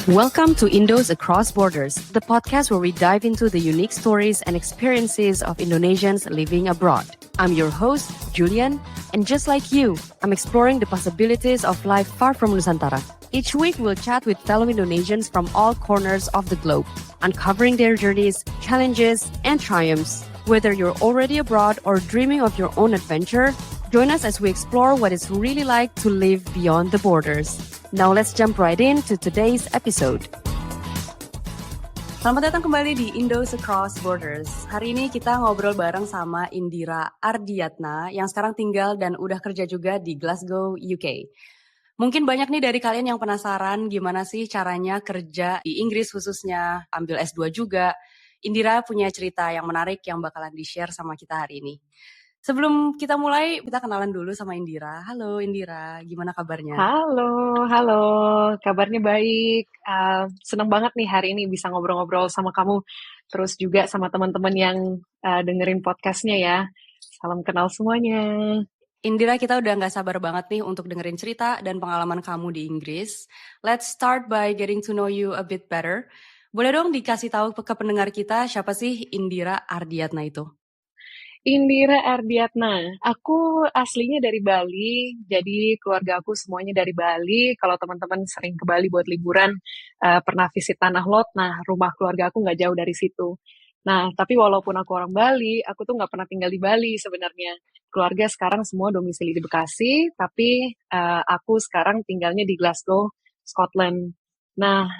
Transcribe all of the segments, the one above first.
Welcome to Indos Across Borders, the podcast where we dive into the unique stories and experiences of Indonesians living abroad. I'm your host, Julian, and just like you, I'm exploring the possibilities of life far from Nusantara. Each week, we'll chat with fellow Indonesians from all corners of the globe, uncovering their journeys, challenges, and triumphs. Whether you're already abroad or dreaming of your own adventure, join us as we explore what it's really like to live beyond the borders. Now let's jump right into today's episode. Selamat datang kembali di Indos Across Borders. Hari ini kita ngobrol bareng sama Indira Ardiatna yang sekarang tinggal dan udah kerja juga di Glasgow, UK. Mungkin banyak nih dari kalian yang penasaran gimana sih caranya kerja di Inggris khususnya, ambil S2 juga. Indira punya cerita yang menarik yang bakalan di-share sama kita hari ini. Sebelum kita mulai, kita kenalan dulu sama Indira. Halo Indira, gimana kabarnya? Halo, kabarnya baik. Senang banget nih hari ini bisa ngobrol-ngobrol sama kamu. Terus juga sama teman-teman yang dengerin podcastnya ya. Salam kenal semuanya. Indira, kita udah gak sabar banget nih untuk dengerin cerita dan pengalaman kamu di Inggris. Let's start by getting to know you a bit better. Boleh dong dikasih tahu ke pendengar kita siapa sih Indira Ardiatna itu? Indira Ardiatna, aku aslinya dari Bali, jadi keluarga aku semuanya dari Bali. Kalau teman-teman sering ke Bali buat liburan, pernah visit Tanah Lot, nah rumah keluarga aku nggak jauh dari situ. Nah, tapi walaupun aku orang Bali, aku tuh nggak pernah tinggal di Bali sebenarnya. Keluarga sekarang semua domisili di Bekasi, tapi aku sekarang tinggalnya di Glasgow, Scotland. Nah,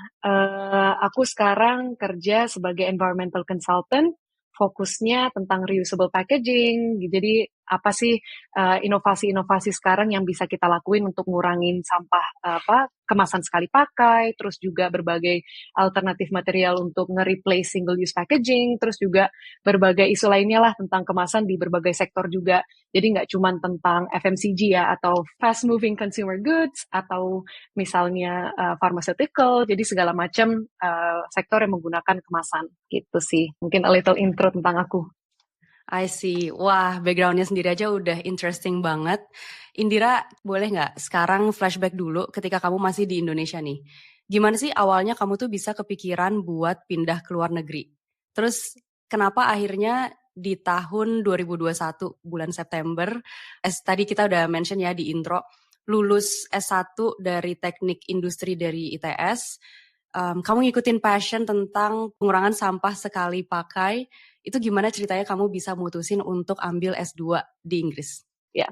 aku sekarang kerja sebagai environmental consultant, fokusnya tentang reusable packaging. Jadi apa sih inovasi-inovasi sekarang yang bisa kita lakuin untuk ngurangin sampah kemasan sekali pakai, terus juga berbagai alternatif material untuk nge-replace single-use packaging, terus juga berbagai isu lainnya lah tentang kemasan di berbagai sektor juga. Jadi nggak cuma tentang FMCG ya, atau fast-moving consumer goods, atau misalnya pharmaceutical, jadi segala macam sektor yang menggunakan kemasan. Gitu sih, mungkin a little intro tentang aku. I see. Wah, background-nya sendiri aja udah interesting banget. Indira, boleh nggak sekarang flashback dulu ketika kamu masih di Indonesia nih? Gimana sih awalnya kamu tuh bisa kepikiran buat pindah ke luar negeri? Terus kenapa akhirnya di tahun 2021 bulan September, tadi kita udah mention ya di intro, lulus S1 dari Teknik Industri dari ITS, kamu ngikutin passion tentang pengurangan sampah sekali pakai. Itu gimana ceritanya kamu bisa mutusin untuk ambil S2 di Inggris? Ya,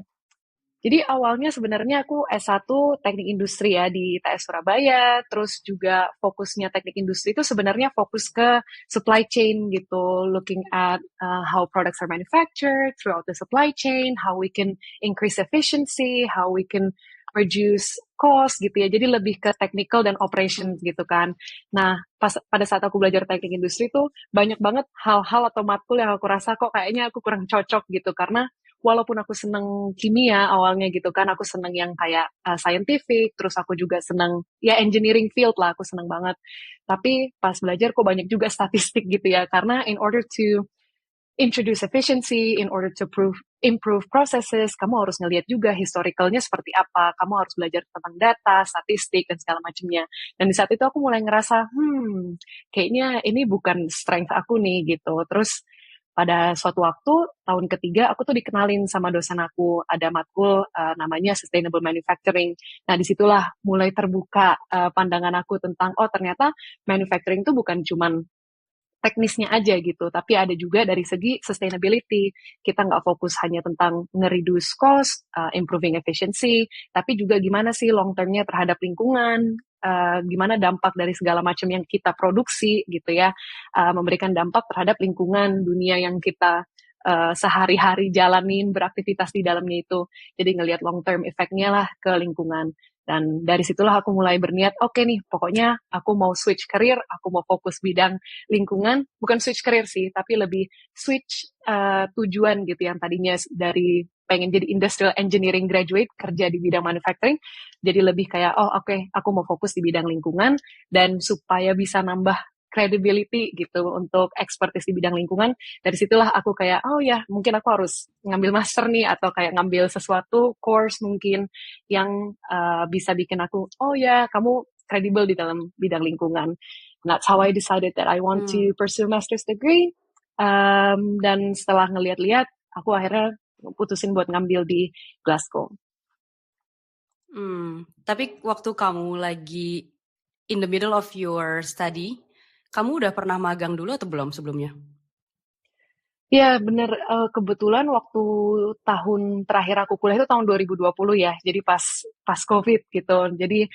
jadi awalnya sebenarnya aku S1 Teknik Industri ya di ITS Surabaya, terus juga fokusnya Teknik Industri itu sebenarnya fokus ke supply chain gitu, looking at how products are manufactured throughout the supply chain, how we can increase efficiency, how we can reduce cost gitu ya, jadi lebih ke technical dan operations gitu kan. Nah, pada saat aku belajar teknik industri tuh banyak banget hal-hal atau matkul yang aku rasa kok kayaknya aku kurang cocok gitu, karena walaupun aku seneng kimia awalnya gitu kan, aku seneng yang kayak scientific, terus aku juga seneng ya engineering field lah, aku seneng banget. Tapi pas belajar kok banyak juga statistik gitu ya, karena in order to introduce efficiency, in order to improve processes, kamu harus ngelihat juga historicalnya seperti apa, kamu harus belajar tentang data, statistik, dan segala macamnya. Dan di saat itu aku mulai ngerasa, kayaknya ini bukan strength aku nih, gitu. Terus pada suatu waktu, tahun ketiga, aku tuh dikenalin sama dosen aku, ada matkul namanya Sustainable Manufacturing. Nah, disitulah mulai terbuka pandangan aku tentang, oh ternyata manufacturing itu bukan cuman teknisnya aja gitu, tapi ada juga dari segi sustainability. Kita nggak fokus hanya tentang nge-reduce cost, improving efficiency, tapi juga gimana sih long term-nya terhadap lingkungan, gimana dampak dari segala macam yang kita produksi gitu ya, memberikan dampak terhadap lingkungan dunia yang kita sehari-hari jalanin, beraktivitas di dalamnya itu. Jadi ngelihat long term effect-nya lah ke lingkungan. Dan dari situlah aku mulai berniat, oke nih, pokoknya aku mau switch career, aku mau fokus bidang lingkungan, bukan switch career sih, tapi lebih switch tujuan gitu, yang tadinya dari pengen jadi industrial engineering graduate, kerja di bidang manufacturing, jadi lebih kayak, oke, aku mau fokus di bidang lingkungan, dan supaya bisa nambah credibility gitu untuk expertise di bidang lingkungan. Dari situlah aku kayak, oh ya, mungkin aku harus ngambil master nih, atau kayak ngambil sesuatu course mungkin yang bisa bikin aku, oh ya, kamu kredibel di dalam bidang lingkungan. And that's how I decided that I want Hmm. to pursue master's degree. Dan setelah ngeliat-liat, aku akhirnya putusin buat ngambil di Glasgow. Tapi waktu kamu lagi in the middle of your study, kamu udah pernah magang dulu atau belum sebelumnya? Ya bener, kebetulan waktu tahun terakhir aku kuliah itu tahun 2020 ya, jadi pas COVID gitu. Jadi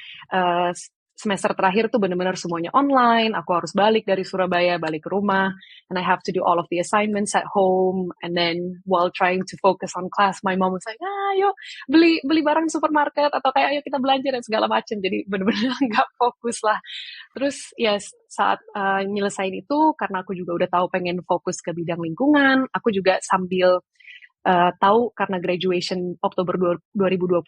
semester terakhir tuh bener-bener semuanya online, aku harus balik dari Surabaya, balik ke rumah, and I have to do all of the assignments at home, and then while trying to focus on class, my mom was like, ayo beli barang supermarket, atau kayak ayo kita belanja dan segala macam. Jadi bener-bener nggak fokus lah. Terus ya saat nyelesain itu, karena aku juga udah tahu pengen fokus ke bidang lingkungan, aku juga sambil tahu karena graduation Oktober 2020,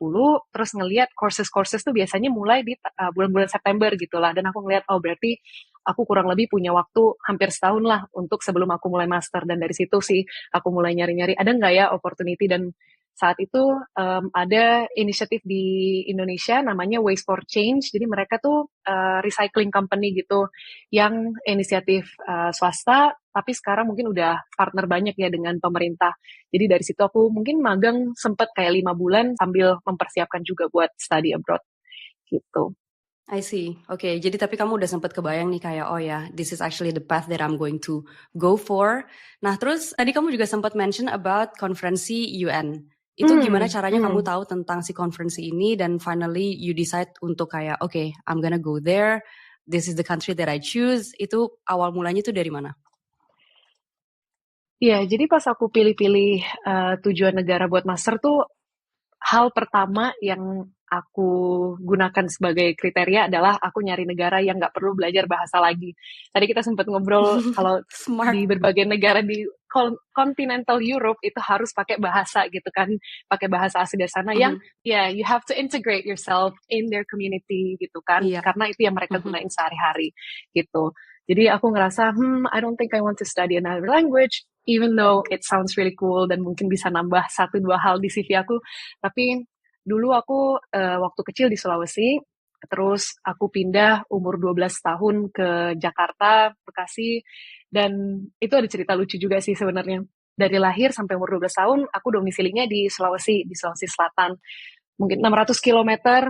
terus ngelihat courses-courses tuh biasanya mulai di bulan-bulan September gitu lah. Dan aku ngelihat, oh berarti aku kurang lebih punya waktu hampir setahun lah untuk sebelum aku mulai master. Dan dari situ sih aku mulai nyari-nyari, ada nggak ya opportunity. Dan saat itu ada inisiatif di Indonesia namanya Waste for Change. Jadi mereka tuh recycling company gitu yang inisiatif swasta, tapi sekarang mungkin udah partner banyak ya dengan pemerintah. Jadi dari situ aku mungkin magang sempet kayak 5 bulan sambil mempersiapkan juga buat study abroad gitu. I see. Oke, jadi tapi kamu udah sempet kebayang nih kayak, oh ya, this is actually the path that I'm going to go for. Nah, terus tadi kamu juga sempat mention about konferensi UN. Itu gimana caranya kamu tahu tentang si konferensi ini dan finally you decide untuk kayak, okay, I'm gonna go there. This is the country that I choose. Itu awal mulanya tuh dari mana? Iya, jadi pas aku pilih-pilih tujuan negara buat master tuh, hal pertama yang aku gunakan sebagai kriteria adalah aku nyari negara yang nggak perlu belajar bahasa lagi. Tadi kita sempat ngobrol kalau di Smart. berbagai negara di continental Europe itu harus pakai bahasa gitu kan, pakai bahasa asli dari sana yang you have to integrate yourself in their community gitu kan, Iya. karena itu yang mereka gunain sehari-hari gitu. Jadi aku ngerasa, I don't think I want to study another language, even though it sounds really cool dan mungkin bisa nambah 1-2 hal di CV aku. Tapi dulu aku waktu kecil di Sulawesi, terus aku pindah umur 12 tahun ke Jakarta, Bekasi, dan itu ada cerita lucu juga sih sebenarnya. Dari lahir sampai umur 12 tahun, aku domisilinya di Sulawesi Selatan. Mungkin 600 kilometer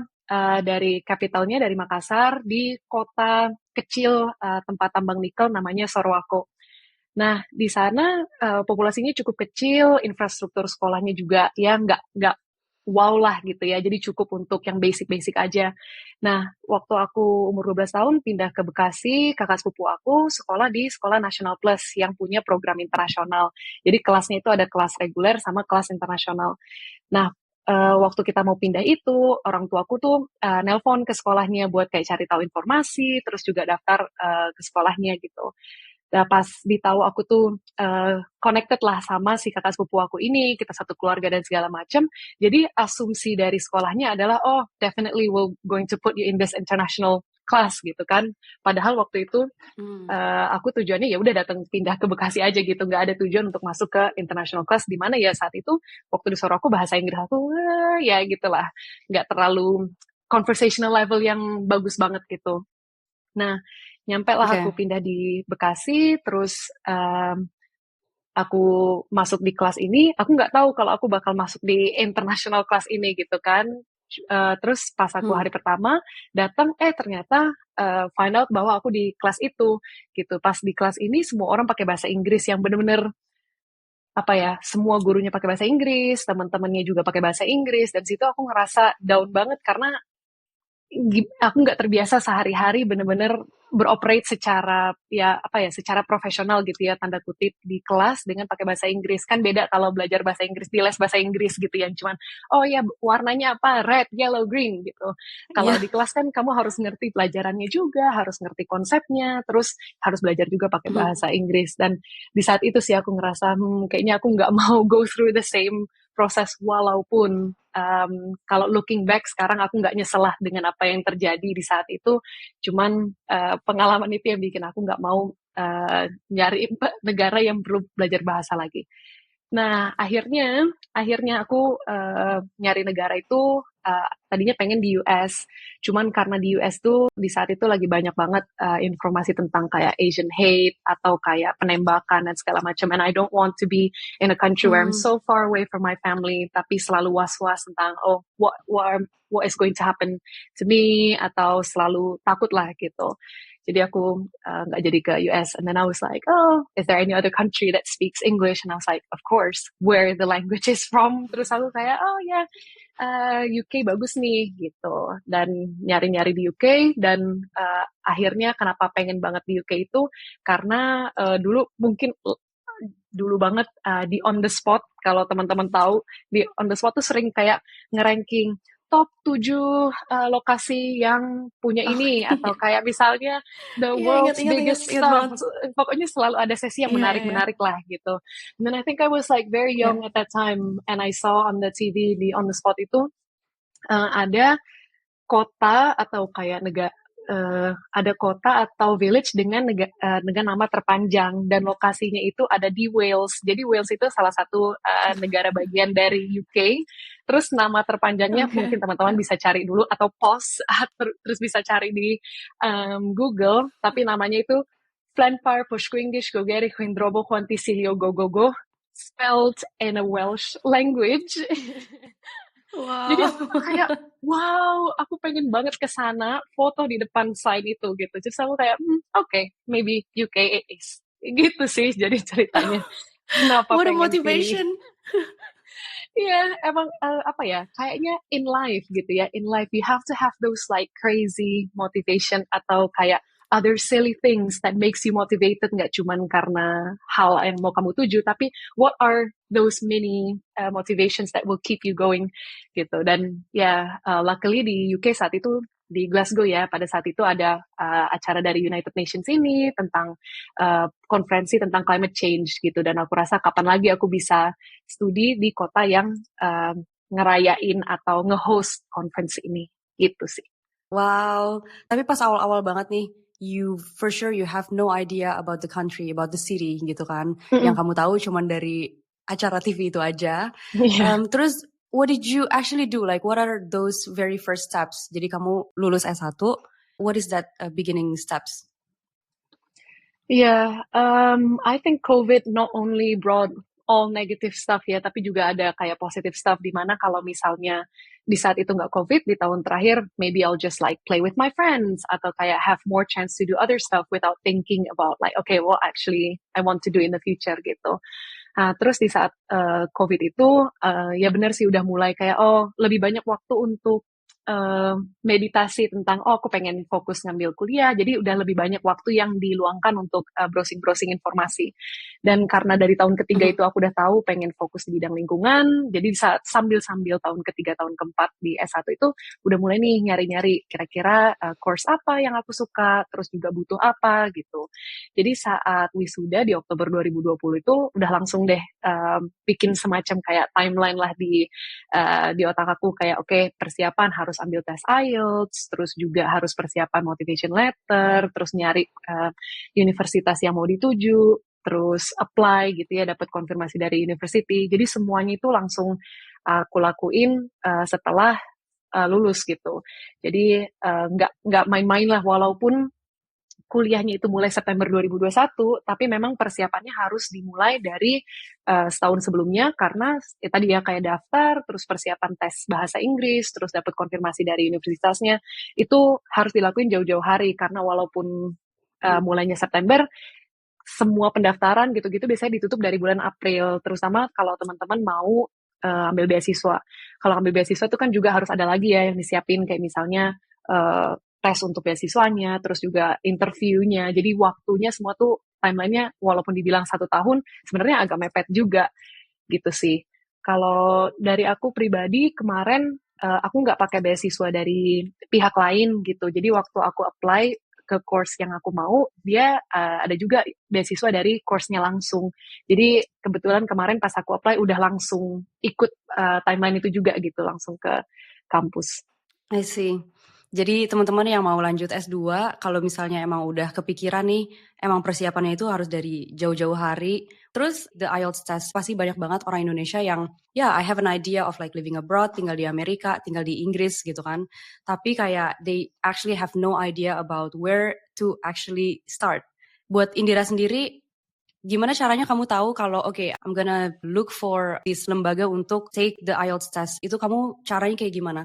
dari kapitalnya, dari Makassar, di kota kecil tempat tambang nikel namanya Sorowako. Nah, di sana populasinya cukup kecil, infrastruktur sekolahnya juga ya nggak wow lah gitu ya, jadi cukup untuk yang basic-basic aja. Nah, waktu aku umur 12 tahun pindah ke Bekasi, kakak sepupu aku sekolah di Sekolah Nasional Plus yang punya program internasional. Jadi kelasnya itu ada kelas reguler sama kelas internasional. Nah, waktu kita mau pindah itu, orang tuaku tuh nelpon ke sekolahnya buat kayak cari tahu informasi, terus juga daftar ke sekolahnya gitu. Nah, pas ditahu aku tuh connected lah sama si kakak sepupu aku ini, kita satu keluarga dan segala macam. Jadi asumsi dari sekolahnya adalah, oh definitely we're going to put you in this international class gitu kan. Padahal waktu itu aku tujuannya ya udah datang pindah ke Bekasi aja gitu, nggak ada tujuan untuk masuk ke international class, di mana ya saat itu waktu di Soro aku bahasa Inggris aku ya gitulah, nggak terlalu conversational level yang bagus banget gitu. Nah, nyampe lah aku pindah di Bekasi, terus aku masuk di kelas ini, aku nggak tahu kalau aku bakal masuk di international class ini gitu kan. Terus pas aku hari pertama datang, ternyata find out bahwa aku di kelas itu gitu. Pas di kelas ini semua orang pakai bahasa Inggris yang bener-bener apa ya, semua gurunya pakai bahasa Inggris, teman-temannya juga pakai bahasa Inggris, dan situ aku ngerasa down banget karena aku nggak terbiasa sehari-hari bener-bener beroperate secara ya apa ya, secara profesional gitu ya, tanda kutip, di kelas dengan pakai bahasa Inggris. Kan beda kalau belajar bahasa Inggris di les bahasa Inggris gitu yang cuman oh ya warnanya apa, red, yellow, green gitu. Kalau di kelas kan kamu harus ngerti pelajarannya juga, harus ngerti konsepnya, terus harus belajar juga pakai bahasa Inggris. Dan di saat itu sih aku ngerasa kayaknya aku nggak mau go through the same proses, walaupun kalau looking back sekarang aku nggak nyesel lah dengan apa yang terjadi di saat itu, cuman pengalaman itu yang bikin aku nggak mau nyari negara yang perlu belajar bahasa lagi. Nah, akhirnya aku nyari negara itu tadinya pengen di US, cuman karena di US tuh di saat itu lagi banyak banget informasi tentang kayak Asian hate atau kayak penembakan dan segala macam, and I don't want to be in a country where I'm Hmm. so far away from my family, tapi selalu was-was tentang what is going to happen to me, atau selalu takut lah gitu. Jadi aku nggak jadi ke US. And then I was like, oh, is there any other country that speaks English? And I was like, of course, where the language is from. Terus aku kayak, oh ya, UK bagus nih gitu. Dan nyari-nyari di UK, dan akhirnya kenapa pengen banget di UK itu karena dulu banget di on the spot, kalau teman-teman tahu, di on the spot tuh sering kayak ngeranking top 7 lokasi yang punya Oh ini, atau iya, kayak misalnya the iya ingat world's ingat ingat biggest ingat stuff. banget. Pokoknya selalu ada sesi yang Iya iya iya. menarik-menarik lah gitu. And then I think I was like very Iya. young at that time, and I saw on the TV di on the spot itu ada kota atau kayak ada kota atau village dengan nama terpanjang, dan lokasinya itu ada di Wales. Jadi Wales itu salah satu negara bagian dari UK. Terus nama terpanjangnya Oke. mungkin teman-teman bisa cari dulu atau pause terus bisa cari di Google. Tapi namanya itu Flanfar Pushquingish Gogeri Quindrobo Quantisilio Gogogo, spelled in a Welsh language. Jadi aku tuh kayak, Wow. wow, aku pengen banget ke sana, foto di depan sign itu gitu. Terus aku kayak, okay, maybe UK it is. Gitu sih jadi ceritanya. Kenapa What a pengen pilih. motivation. Iya, emang apa ya, kayaknya in life gitu ya. In life you have to have those like crazy motivation, atau kayak other silly things that makes you motivated, nggak cuman karena hal yang mau kamu tuju, tapi what are those mini motivations that will keep you going gitu. Dan ya luckily di UK saat itu, di Glasgow ya, pada saat itu ada acara dari United Nations ini tentang konferensi tentang climate change gitu. Dan aku rasa kapan lagi aku bisa studi di kota yang ngerayain atau nge-host conference ini gitu sih. Wow. Tapi pas awal-awal banget nih, you for sure you have no idea about the country, about the city gitu kan. Yang Mm-mm. kamu tahu cuman dari acara TV itu aja. Iya. Terus what did you actually do? Like what are those very first steps? Jadi kamu lulus S1, what is that beginning steps? Yeah, I think COVID not only brought all negative stuff ya, tapi juga ada kayak positive stuff, di mana kalau misalnya di saat itu nggak COVID, di tahun terakhir, maybe I'll just like play with my friends, atau kayak have more chance to do other stuff without thinking about like, okay, what actually I want to do in the future gitu. Nah, terus di saat COVID itu, ya benar sih udah mulai kayak, oh lebih banyak waktu untuk meditasi tentang, oh aku pengen fokus ngambil kuliah, jadi udah lebih banyak waktu yang diluangkan untuk browsing-browsing informasi. Dan karena dari tahun ketiga Mhm. itu aku udah tahu pengen fokus di bidang lingkungan, jadi saat sambil-sambil tahun ketiga, tahun keempat di S1 itu udah mulai nih nyari-nyari kira-kira course apa yang aku suka, terus juga butuh apa gitu. Jadi saat wisuda di Oktober 2020 itu udah langsung deh bikin semacam kayak timeline lah di otak aku, kayak oke, persiapan harus ambil tes IELTS, terus juga harus persiapan motivation letter, terus nyari universitas yang mau dituju, terus apply gitu ya, dapat konfirmasi dari university. Jadi semuanya itu langsung aku lakuin setelah lulus gitu. Jadi nggak main-main lah, walaupun kuliahnya itu mulai September 2021, tapi memang persiapannya harus dimulai dari setahun sebelumnya, karena ya tadi ya kayak daftar, terus persiapan tes bahasa Inggris, terus dapat konfirmasi dari universitasnya, itu harus dilakuin jauh-jauh hari, karena walaupun mulainya September, semua pendaftaran gitu-gitu biasanya ditutup dari bulan April, terutama kalau teman-teman mau ambil beasiswa. Kalau ambil beasiswa itu kan juga harus ada lagi ya yang disiapin, kayak misalnya tes untuk beasiswanya, terus juga interviewnya. Jadi waktunya semua tuh timelinenya walaupun dibilang 1 tahun, sebenarnya agak mepet juga gitu sih. Kalau dari aku pribadi kemarin aku nggak pakai beasiswa dari pihak lain gitu. Jadi waktu aku apply ke course yang aku mau, dia ada juga beasiswa dari course-nya langsung. Jadi kebetulan kemarin pas aku apply udah langsung ikut timeline itu juga gitu, langsung ke kampus. I see. Jadi teman-teman yang mau lanjut S2, kalau misalnya emang udah kepikiran nih, emang persiapannya itu harus dari jauh-jauh hari. Terus the IELTS test, pasti banyak banget orang Indonesia yang, ya I have an idea of like living abroad, tinggal di Amerika, tinggal di Inggris gitu kan. Tapi kayak they actually have no idea about where to actually start. Buat Indira sendiri, gimana caranya kamu tahu kalau okay, I'm gonna look for this lembaga untuk take the IELTS test. Itu kamu caranya kayak gimana?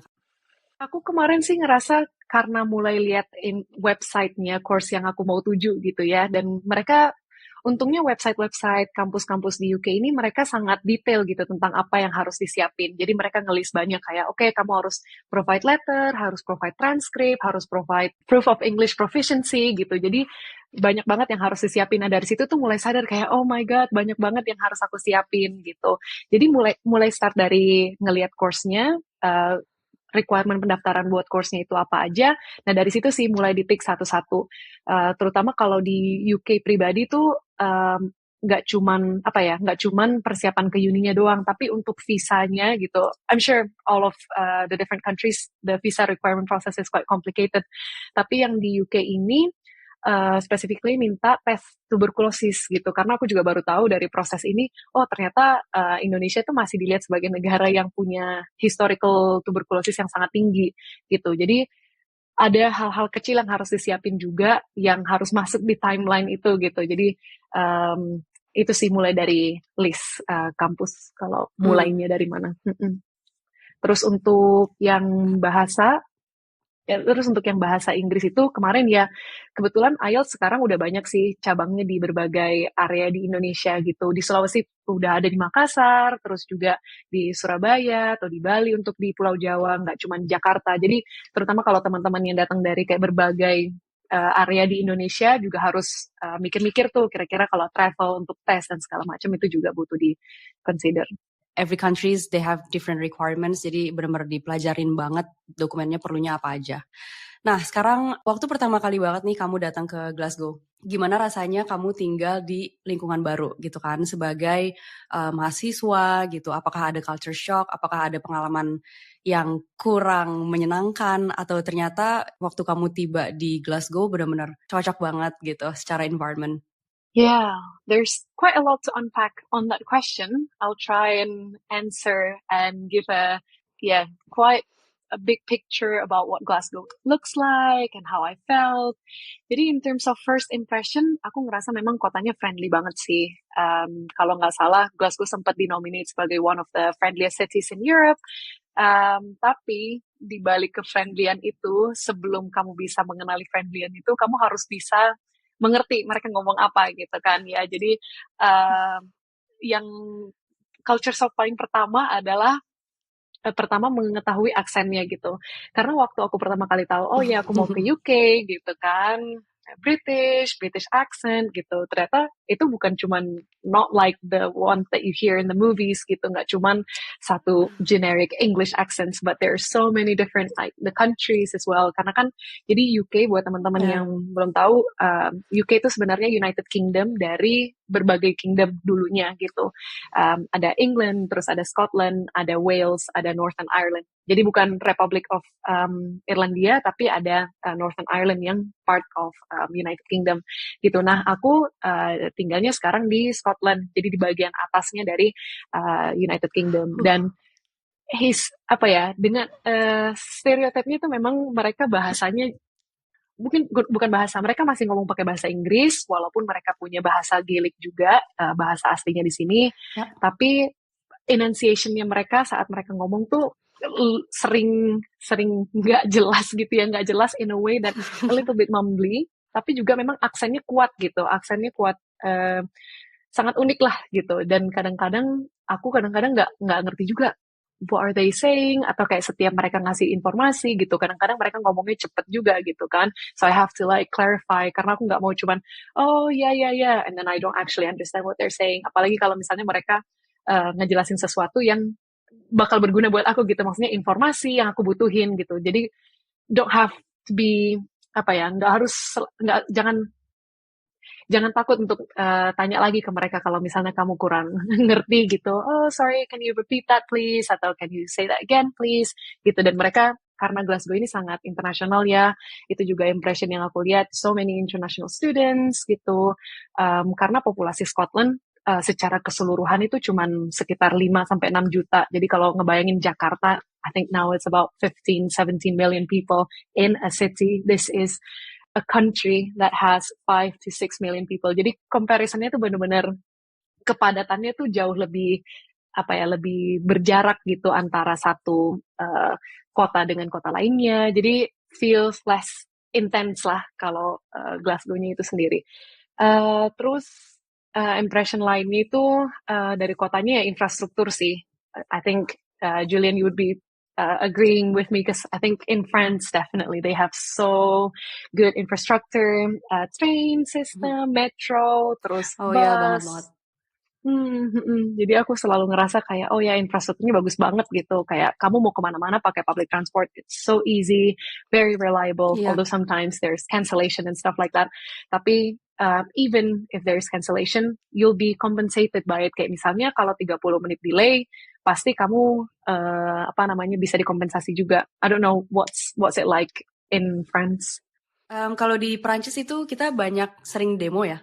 Aku kemarin sih ngerasa karena mulai lihat website-nya course yang aku mau tuju gitu ya, dan mereka untungnya website-website kampus-kampus di UK ini mereka sangat detail gitu tentang apa yang harus disiapin. Jadi mereka ngelis banyak kayak, oke, kamu harus provide letter, harus provide transcript, harus provide proof of English proficiency gitu. Jadi banyak banget yang harus disiapin. Nah dari situ tuh mulai sadar kayak, oh my god, banyak banget yang harus aku siapin gitu. Jadi mulai start dari ngelihat course-nya, requirement pendaftaran buat course-nya itu apa aja. Nah, dari situ sih mulai di-tick satu-satu. Terutama kalau di UK pribadi tuh nggak cuman apa ya, nggak cuman persiapan ke uninya doang, tapi untuk visanya gitu. I'm sure all of the different countries the visa requirement process is quite complicated. Tapi yang di UK ini specifically minta tes tuberkulosis gitu, karena aku juga baru tahu dari proses ini, oh ternyata Indonesia itu masih dilihat sebagai negara yang punya historical tuberkulosis yang sangat tinggi gitu. Jadi ada hal-hal kecil yang harus disiapin juga, yang harus masuk di timeline itu gitu. Jadi itu sih mulai dari list kampus, kalau mulainya dari mana. Terus untuk yang bahasa, ya, terus untuk yang bahasa Inggris itu kemarin ya kebetulan IELTS sekarang udah banyak sih cabangnya di berbagai area di Indonesia gitu. Di Sulawesi udah ada di Makassar, terus juga di Surabaya atau di Bali untuk di Pulau Jawa, nggak cuma di Jakarta. Jadi terutama kalau teman-teman yang datang dari kayak berbagai area di Indonesia juga harus mikir-mikir tuh kira-kira kalau travel untuk tes dan segala macam itu juga butuh di consider. Every countries they have different requirements, jadi benar-benar dipelajarin banget dokumennya perlunya apa aja. Nah, sekarang waktu pertama kali banget nih kamu datang ke Glasgow. Gimana rasanya kamu tinggal di lingkungan baru gitu kan sebagai mahasiswa gitu? Apakah ada culture shock? Apakah ada pengalaman yang kurang menyenangkan atau ternyata waktu kamu tiba di Glasgow benar-benar cocok banget gitu secara environment? Yeah, there's quite a lot to unpack on that question. I'll try and answer and give quite a big picture about what Glasgow looks like and how I felt. Jadi in terms of first impression, aku ngerasa memang kotanya friendly banget sih. Kalau nggak salah, Glasgow sempat dinominate sebagai one of the friendliest cities in Europe. Tapi di balik ke-friendlyan itu, sebelum kamu bisa mengenali friendlyan itu, kamu harus bisa mengerti mereka ngomong apa gitu kan ya. Jadi yang culture shock paling pertama adalah pertama mengetahui aksennya gitu. Karena waktu aku pertama kali tahu, oh ya aku mau ke UK gitu kan, British accent gitu. Ternyata itu bukan cuman not like the one that you hear in the movies gitu, nggak cuman satu generic English accents, but there are so many different like the countries as well. Karena kan jadi UK buat teman-teman yang belum tahu, UK itu sebenarnya United Kingdom dari berbagai kingdom dulunya gitu. Ada England, terus ada Scotland, ada Wales, ada Northern Ireland. Jadi bukan Republic of Irlandia, tapi ada Northern Ireland yang part of United Kingdom gitu. Nah, aku tinggalnya sekarang di Scotland, jadi di bagian atasnya dari United Kingdom. Dan dengan stereotipnya itu memang mereka bahasanya bukan bahasa, mereka masih ngomong pakai bahasa Inggris, walaupun mereka punya bahasa Gaelic juga, bahasa aslinya di sini. Tapi enunciation-nya mereka saat mereka ngomong tuh sering nggak jelas gitu ya, nggak jelas in a way that a little bit mumbly, tapi juga memang aksennya kuat gitu, sangat unik lah gitu. Dan kadang-kadang nggak ngerti juga what are they saying, atau kayak setiap mereka ngasih informasi gitu, kadang-kadang mereka ngomongnya cepet juga gitu kan, so I have to like clarify, karena aku nggak mau cuman oh ya ya ya and then I don't actually understand what they're saying. Apalagi kalau misalnya mereka ngejelasin sesuatu yang bakal berguna buat aku gitu, maksudnya informasi yang aku butuhin gitu. Jadi don't have to be jangan takut untuk tanya lagi ke mereka kalau misalnya kamu kurang ngerti gitu. Oh sorry, can you repeat that please, atau can you say that again please gitu. Dan mereka karena Glasgow ini sangat internasional ya, itu juga impression yang aku lihat, so many international students gitu. Karena populasi Scotland secara keseluruhan itu cuman sekitar 5 sampai 6 juta. Jadi kalau ngebayangin Jakarta, I think now it's about 15, 17 million people in a city. This is a country that has 5 to 6 million people. Jadi comparisonnya tuh benar-benar kepadatannya tuh jauh lebih lebih berjarak gitu antara satu kota dengan kota lainnya. Jadi feels less intense lah kalau Glasgow-nya itu sendiri. Terus impression lainnya itu dari kotanya ya infrastruktur sih. I think Julian, you would be agreeing with me because I think in France definitely they have so good infrastructure, train system, metro, terus Oh ya, banget banget. bus. Jadi aku selalu ngerasa kayak, oh ya infrastrukturnya bagus banget gitu. Kayak kamu mau kemana-mana pakai public transport, it's so easy, very reliable. Iya. Although sometimes there's cancellation and stuff like that. Tapi even if there's cancellation, you'll be compensated by it. Kayak misalnya kalau 30 menit delay, pasti kamu bisa dikompensasi juga. I don't know what's it like in France. Kalau di Prancis itu kita banyak sering demo ya.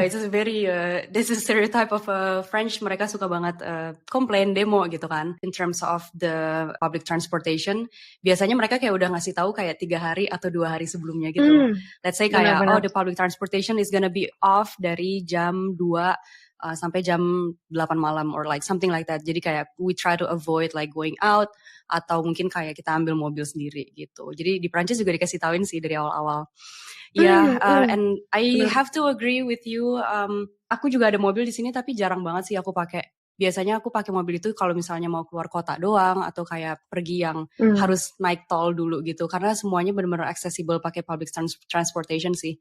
It's a very this is stereotype of French. Mereka suka banget komplain demo gitu kan. In terms of the public transportation, biasanya mereka kayak udah ngasih tahu kayak 3 hari atau 2 hari sebelumnya gitu. Let's say kayak Benar-benar. the public transportation is gonna be off dari jam 2 sampai jam 8 malam or like something like that. Jadi kayak we try to avoid like going out atau mungkin kayak kita ambil mobil sendiri gitu. Jadi di Prancis juga dikasih tauin sih dari awal-awal. Ya, and I have to agree with you. Aku juga ada mobil di sini tapi jarang banget sih aku pakai. Biasanya aku pakai mobil itu kalau misalnya mau keluar kota doang atau kayak pergi yang harus naik tol dulu gitu. Karena semuanya benar-benar accessible pakai public transportation sih.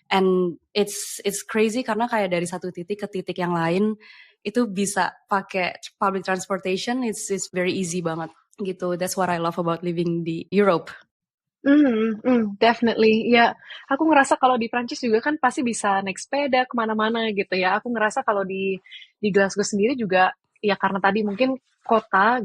And it's crazy karena kayak dari satu titik ke titik yang lain itu bisa pakai public transportation. It's very easy banget gitu. That's what I love about living di Europe. Definitely. Ya, aku ngerasa kalau di Prancis juga kan pasti bisa naik sepeda kemana-mana gitu ya. Aku ngerasa kalau di Glasgow sendiri juga, ya karena tadi mungkin kota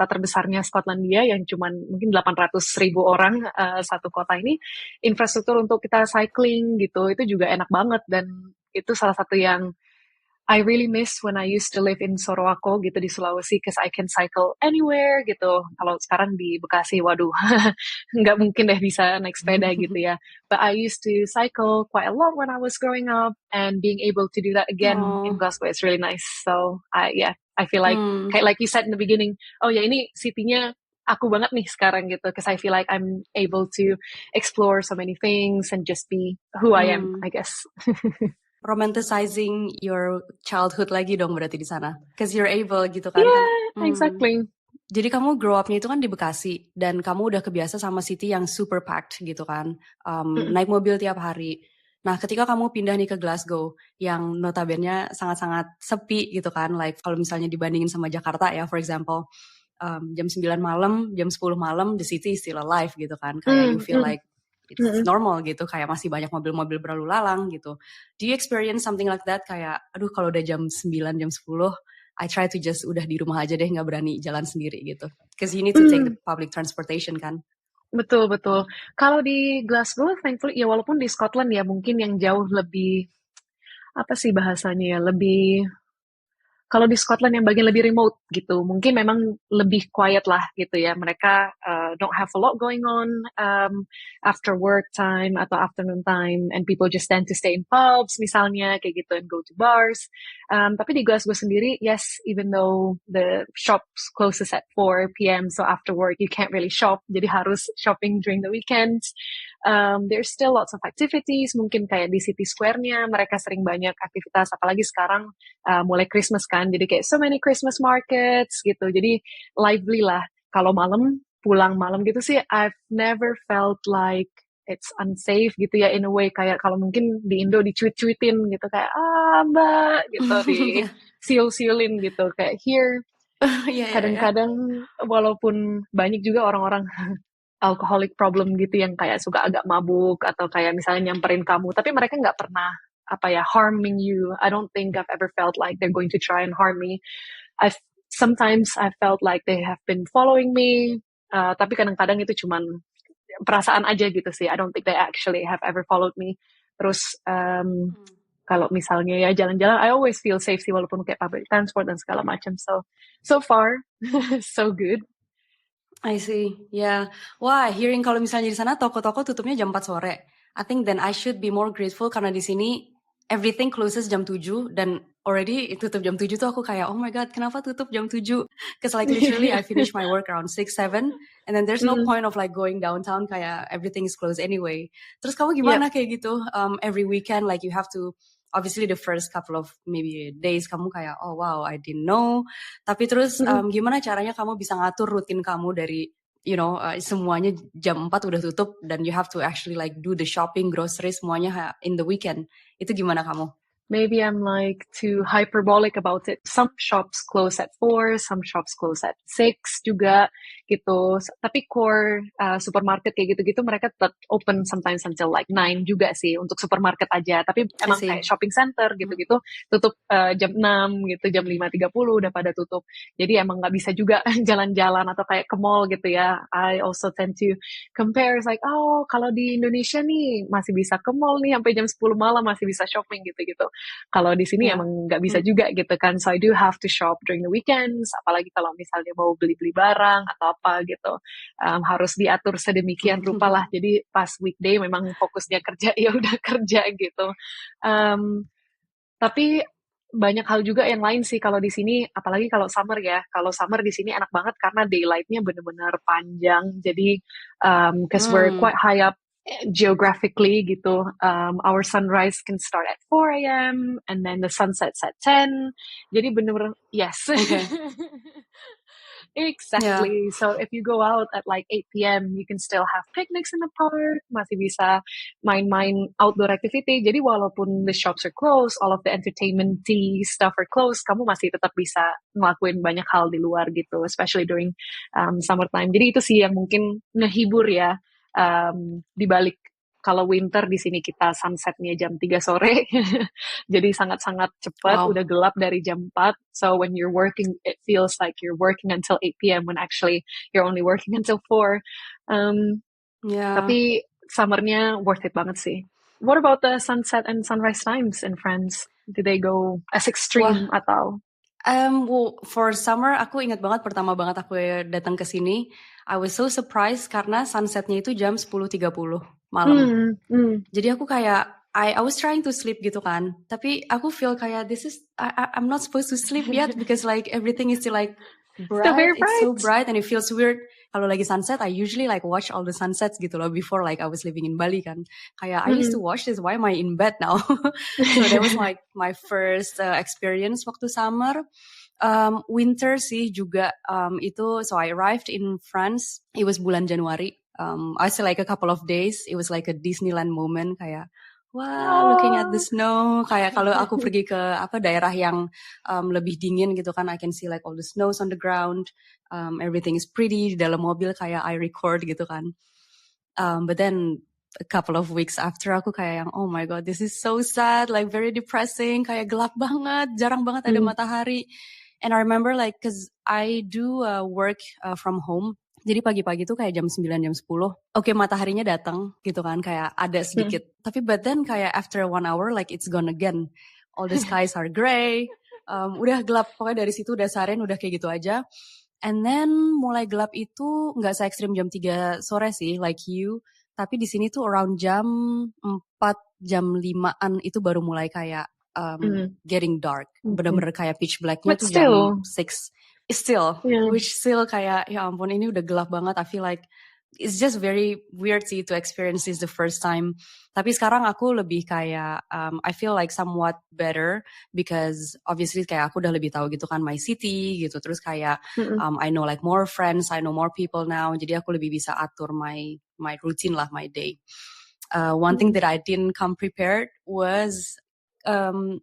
terbesarnya Skotlandia yang cuman mungkin 800.000 orang satu kota ini, infrastruktur untuk kita cycling gitu, itu juga enak banget dan itu salah satu yang I really miss when I used to live in Sorowako gitu di Sulawesi, because I can cycle anywhere gitu. Kalau sekarang di Bekasi, waduh, nggak mungkin deh bisa naik sepeda gitu ya. But I used to cycle quite a lot when I was growing up, and being able to do that again in Glasgow is really nice. So I feel like kayak like you said in the beginning, oh ya ini city-nya aku banget nih sekarang gitu, because I feel like I'm able to explore so many things and just be who I am, I guess. Romanticizing your childhood lagi dong berarti di sana. Because you're able gitu kan. Yeah, exactly. Jadi kamu grow up-nya itu kan di Bekasi dan kamu udah kebiasa sama city yang super packed gitu kan. Naik mobil tiap hari. Nah, ketika kamu pindah nih ke Glasgow yang notabene sangat-sangat sepi gitu kan. Like kalau misalnya dibandingin sama Jakarta ya, for example, jam 9 malam, jam 10 malam, the city is still alive gitu kan. Kayak you feel like it's normal gitu, kayak masih banyak mobil-mobil berlalu lalang gitu. Do you experience something like that? Kayak, aduh kalau udah jam 9, jam 10, I try to just udah di rumah aja deh, gak berani jalan sendiri gitu. Because you need to take the public transportation kan. Betul. Kalau di Glasgow, thankfully, ya walaupun di Scotland ya mungkin yang jauh lebih, apa sih bahasanya ya, lebih, kalau di Scotland yang bagian lebih remote gitu, mungkin memang lebih quiet lah gitu ya. Mereka don't have a lot going on after work time atau afternoon time, and people just tend to stay in pubs misalnya kayak gitu and go to bars. Tapi di Glasgow sendiri, yes, even though the shops closes at 4 p.m, so after work you can't really shop, jadi harus shopping during the weekends. There's still lots of activities, mungkin kayak di City Square-nya mereka sering banyak aktivitas, apalagi sekarang mulai Christmas kan, jadi kayak so many Christmas markets gitu, jadi lively lah. Kalau pulang malam gitu sih, I've never felt like it's unsafe gitu ya, in a way kayak kalau mungkin di Indo dicuit-cuitin gitu, kayak mbak gitu, di siul-siulin gitu, kayak here kadang-kadang walaupun banyak juga orang-orang alcoholic problem gitu yang kayak suka agak mabuk atau kayak misalnya nyamperin kamu, tapi mereka nggak pernah harming you. I don't think I've ever felt like they're going to try and harm me. Sometimes I felt like they have been following me, Tapi kadang-kadang itu cuman perasaan aja gitu sih. I don't think they actually have ever followed me. Terus kalau misalnya ya jalan-jalan, I always feel safe sih walaupun kayak public transport dan segala macam. So far, so good. I see. Ya, wah, hearing kalau misalnya di sana toko-toko tutupnya jam 4 sore. I think then I should be more grateful karena di sini everything closes jam 7 dan already tutup jam 7 tuh aku kayak, oh my god, kenapa tutup jam 7? Because like literally I finish my work around 6, 7 and then there's no point of like going downtown kayak everything is closed anyway. Terus kamu Yep. gimana kayak gitu? Every weekend like you have to obviously the first couple of maybe days kamu kayak oh wow I didn't know. Tapi terus gimana caranya kamu bisa ngatur rutin kamu dari semuanya jam 4 udah tutup dan you have to actually like do the shopping, grocery semuanya in the weekend. Itu gimana kamu? Maybe I'm like too hyperbolic about it. Some shops close at 4, some shops close at 6 juga gitu. Tapi core supermarket kayak gitu-gitu mereka tetap open sometimes until like 9 juga sih untuk supermarket aja. Tapi emang kayak shopping center gitu-gitu tutup jam 6 gitu, jam 5.30 udah pada tutup. Jadi emang nggak bisa juga jalan-jalan atau kayak ke mall gitu ya. I also tend to compare like, oh kalau di Indonesia nih masih bisa ke mall nih sampai jam 10 malam masih bisa shopping gitu-gitu. Kalau di sini emang nggak bisa juga gitu kan. So I do have to shop during the weekends. Apalagi kalau misalnya mau beli-beli barang atau apa gitu. Harus diatur sedemikian rupa lah. Jadi pas weekday memang fokusnya kerja ya udah kerja gitu. Tapi banyak hal juga yang lain sih kalau di sini, apalagi kalau summer ya. Kalau summer di sini enak banget karena daylightnya bener-bener panjang. Jadi, because we're quite high up geographically gitu, our sunrise can start at 4 a.m. and then the sun sets at 10. Jadi bener-bener, yes. Okay. Exactly. Yeah. So if you go out at like 8 p.m., you can still have picnics in the park, masih bisa main-main outdoor activity. Jadi walaupun the shops are closed, all of the entertainment-y stuff are closed, kamu masih tetap bisa ngelakuin banyak hal di luar gitu, especially during summertime. Jadi itu sih yang mungkin ngehibur ya, di balik kalau winter di sini kita sunsetnya jam 3 sore. Jadi sangat-sangat cepat, udah gelap dari jam 4. So when you're working, it feels like you're working until 8 p.m. when actually you're only working until 4. Tapi summernya worth it banget sih. What about the sunset and sunrise times in France? Do they go as extreme atau? Well, for summer, aku ingat banget pertama banget aku datang ke sini, I was so surprised karena sunsetnya itu jam 10.30 malam. Jadi aku kayak, I was trying to sleep gitu kan, tapi aku feel kayak I'm not supposed to sleep yet because like everything is still like bright, it's so bright and it feels weird. Kalau lagi sunset, I usually like watch all the sunsets gitu loh before like I was living in Bali kan. Kayak I used to watch this, why am I in bed now? So that was like my first experience waktu summer. Winter sih juga itu, so I arrived in France, it was bulan Januari. I say like a couple of days, it was like a Disneyland moment kayak wow, looking at the snow. Kayak kalau aku pergi ke daerah yang lebih dingin gitu kan, I can see like all the snows on the ground. Everything is pretty. Di dalam mobil kayak I record gitu kan. But then a couple of weeks after aku kayak yang oh my god, this is so sad, like very depressing. Kayak gelap banget, jarang banget ada matahari. And I remember like, cause I do work from home. Jadi pagi-pagi tuh kayak jam 9, jam 10. Oke, mataharinya datang gitu kan, kayak ada sedikit. Tapi but then kayak after 1 hour, like it's gone again. All the skies are gray. Udah gelap, pokoknya dari situ udah seharian udah kayak gitu aja. And then mulai gelap itu nggak se-ekstrim jam 3 sore sih, like you. Tapi di sini tuh around jam 4, jam 5-an itu baru mulai kayak getting dark. Bener-bener kayak pitch blacknya tuh jam 6. Still, which still kayak ya ampun ini udah gelap banget. I feel like it's just very weird sih to experience this the first time. Tapi sekarang aku lebih kayak I feel like somewhat better because obviously kayak aku udah lebih tahu gitu kan my city gitu. Terus kayak I know like more friends, I know more people now. Jadi aku lebih bisa atur my routine lah, my day. One thing that I didn't come prepared was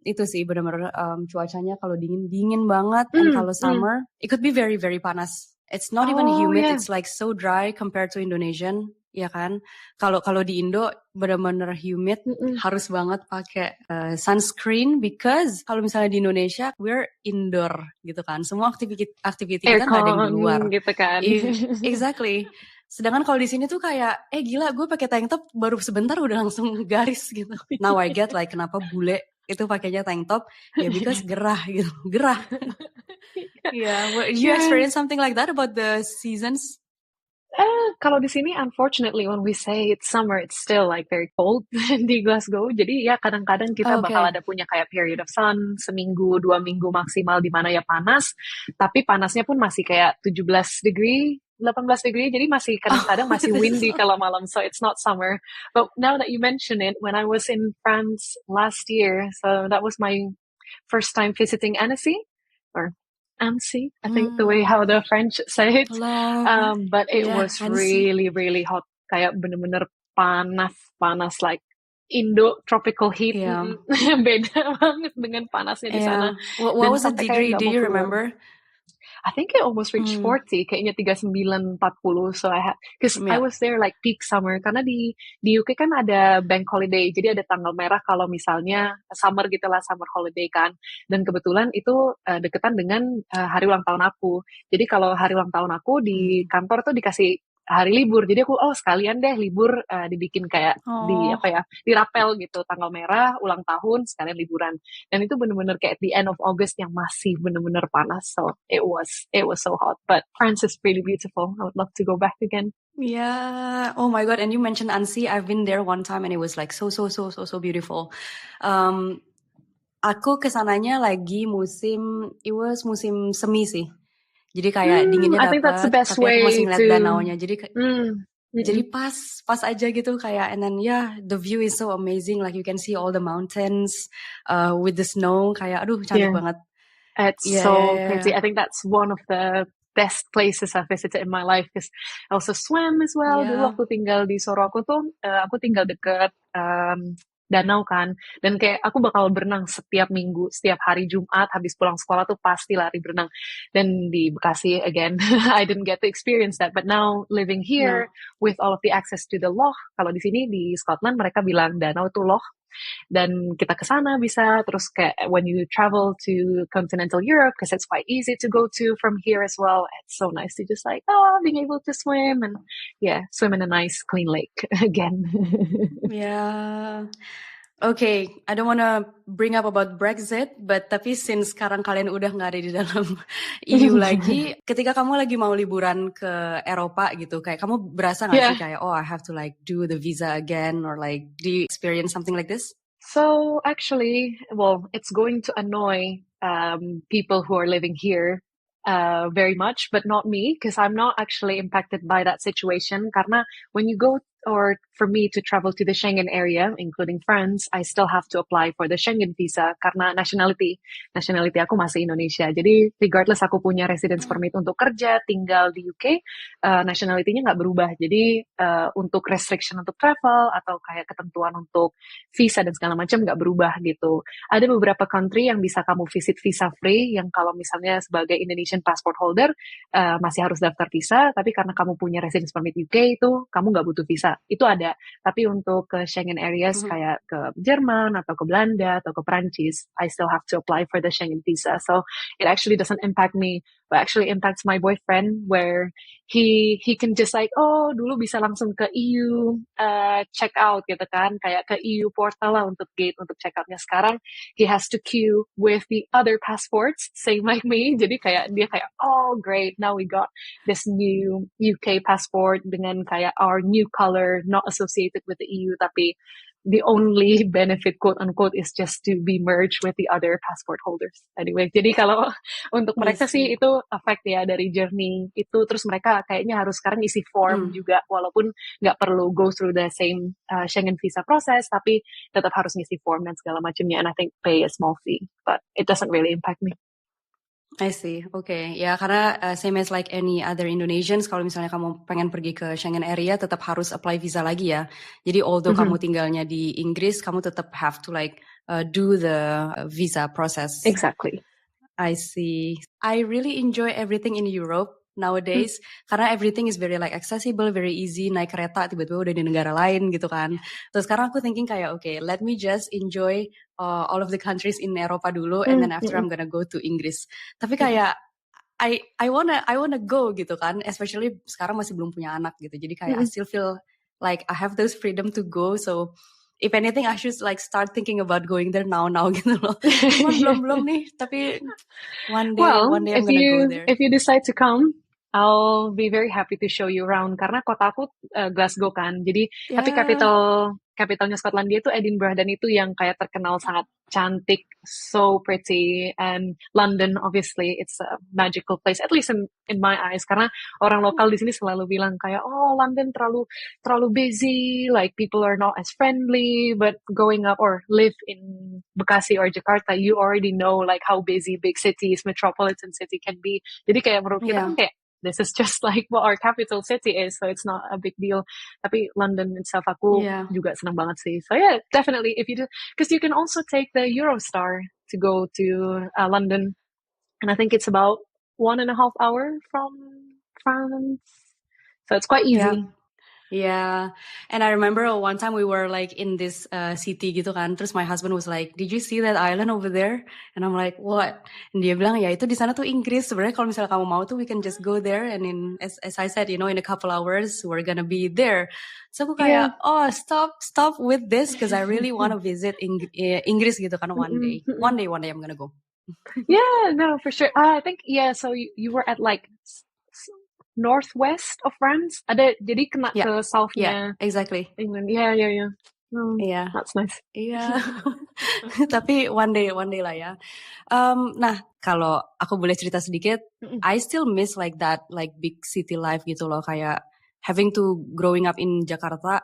itu sih benar-benar cuacanya kalau dingin banget, and kalau summer it could be very very panas. It's not even humid, it's like so dry compared to Indonesian. ya kan? Kalau di Indo benar-benar humid, harus banget pakai sunscreen because kalau misalnya di Indonesia we're indoor gitu kan. Semua aktiviti kita nggak ada yang di luar. Aircon gitu kan. Exactly. Sedangkan kalau di sini tuh kayak, gila gue pakai tank top baru sebentar udah langsung garis gitu. Now I get like kenapa bule itu pakainya tank top, ya because gerah gitu, gerah. Yeah, you experience something like that about the seasons? Kalau di sini, unfortunately, when we say it's summer, it's still like very cold di Glasgow. Jadi ya kadang-kadang kita bakal ada punya kayak period of sun, seminggu, 2 minggu maksimal di mana ya panas. Tapi panasnya pun masih kayak 17 degree, 18 degree. Jadi masih kadang-kadang masih windy kalau malam. So it's not summer. But now that you mention it, when I was in France last year, so that was my first time visiting Annecy, or Annecy, I think the way how the French say it. But it was really, really hot. Kayak bener-bener panas, like Indo tropical heat. Beda banget dengan panasnya di sana. What was the degree? Do you remember? I think it almost reached 40, kayaknya 39, 40. So because I was there like peak summer, karena di UK kan ada bank holiday, jadi ada tanggal merah kalau misalnya summer gitu lah, summer holiday kan. Dan kebetulan itu deketan dengan hari ulang tahun aku. Jadi kalau hari ulang tahun aku di kantor tuh dikasih hari libur, jadi aku sekalian deh libur, dibikin kayak dirapel gitu, tanggal merah, ulang tahun, sekalian liburan. Dan itu bener-bener kayak the end of August yang masih bener-bener panas, so it was so hot. But France is really beautiful. I would love to go back again. Yeah. Oh my God. And you mentioned Annecy. I've been there one time and it was like so beautiful. Aku kesananya lagi musim semi sih. Jadi kayak dinginnya dapat, tapi aku masih ngeliat danaunya. Jadi pas aja gitu kayak, and then the view is so amazing. Like you can see all the mountains with the snow. Kayak aduh cantik banget. It's so pretty. I think that's one of the best places I've visited in my life because I also swam as well. Dulu waktu tinggal di Soroko tuh, aku tinggal deket danau kan, dan kayak aku bakal berenang setiap minggu, setiap hari Jumat habis pulang sekolah tuh pasti lari berenang. Dan di Bekasi again, I didn't get to experience that, but now living here with all of the access to the loch, kalau di sini di Scotland mereka bilang danau itu loch, dan kita ke sana bisa. Terus kayak when you travel to continental Europe, because it's quite easy to go to from here as well, it's so nice to just like being able to swim and swim in a nice clean lake again. Okay, I don't wanna bring up about Brexit, but tapi since sekarang kalian udah nggak ada di dalam EU lagi, ketika kamu lagi mau liburan ke Eropa gitu, kayak kamu berasa nggak sih kayak I have to like do the visa again, or like do you experience something like this? So actually, well, it's going to annoy people who are living here very much, but not me, because I'm not actually impacted by that situation. Karena when you go, or for me to travel to the Schengen area, including France, I still have to apply for the Schengen visa karena nationality aku masih Indonesia. Jadi regardless aku punya residence permit untuk kerja, tinggal di UK, nationality-nya nggak berubah. Jadi untuk restriction untuk travel atau kayak ketentuan untuk visa dan segala macam nggak berubah gitu. Ada beberapa country yang bisa kamu visit visa free, yang kalau misalnya sebagai Indonesian passport holder masih harus daftar visa, tapi karena kamu punya residence permit UK itu kamu nggak butuh visa. Itu ada, tapi untuk ke Schengen areas kayak ke Jerman atau ke Belanda atau ke Perancis, I still have to apply for the Schengen visa. So it actually doesn't impact me, but actually impacts my boyfriend, where he can just like dulu bisa langsung ke EU check out gitu kan, kayak ke EU portal lah untuk gate untuk check outnya. Sekarang he has to queue with the other passports, same like me. Jadi kayak dia kayak great, now we got this new UK passport dengan kayak our new color, not associated with the EU, tapi the only benefit quote unquote is just to be merged with the other passport holders. Anyway, jadi kalau untuk mereka sih itu effect ya dari journey itu. Terus mereka kayaknya harus sekarang isi form juga, walaupun nggak perlu go through the same Schengen visa process, tapi tetap harus ngisi form dan segala macamnya, and I think pay a small fee, but it doesn't really impact me. I see, okay. Ya karena same as like any other Indonesians, kalau misalnya kamu pengen pergi ke Schengen area tetap harus apply visa lagi ya. Jadi although kamu tinggalnya di Inggris, kamu tetap have to like do the visa process. Exactly. I see. I really enjoy everything in Europe. nowadays karena everything is very like accessible, very easy, naik kereta tiba-tiba udah di negara lain gitu kan. Terus sekarang aku thinking kayak okay, let me just enjoy all of the countries in Eropa dulu and then after I'm gonna go to Inggris. Tapi kayak I wanna go gitu kan, especially sekarang masih belum punya anak gitu. Jadi kayak I still feel like I have those freedom to go. So if anything I should like start thinking about going there now gitu loh. Cuman belum nih, tapi one day Well, I'm gonna go there. if you decide to come, I'll be very happy to show you around karena kota aku Glasgow kan. Jadi tapi capitalnya Skotlandia itu Edinburgh dan itu yang kayak terkenal sangat cantik, so pretty, and London obviously it's a magical place at least in my eyes karena orang lokal di sini selalu bilang kayak oh London terlalu busy, like people are not as friendly, but growing up or live in Bekasi or Jakarta you already know like how busy big cities, metropolitan city can be. Jadi kayak menurut kita kan kayak this is just like what our capital city is, so it's not a big deal. Tapi London itself aku juga senang banget sih. So yeah, definitely if you do, because you can also take the Eurostar to go to London, and I think it's about 1.5 hours from France, so it's quite easy. Yeah, and I remember one time we were like in this city gitu kan, terus my husband was like, "Did you see that island over there?" And I'm like, "What?" And dia bilang, "Ya itu di sana tuh Inggris. Sebenarnya kalau misalnya kamu mau tuh we can just go there and as I said, in a couple hours we're gonna be there." So aku kayak, "Oh, stop with this because I really want to visit Inggris gitu kan one day. One day I'm gonna go." Yeah, no, for sure. I think so you were at like northwest of France. Ada jadi kena ke southnya. Yeah, exactly. England. Yeah. Yeah. That's nice. Iya. Tapi one day lah ya. Nah, kalau aku boleh cerita sedikit, I still miss like that like big city life gitu loh, kayak having to growing up in Jakarta.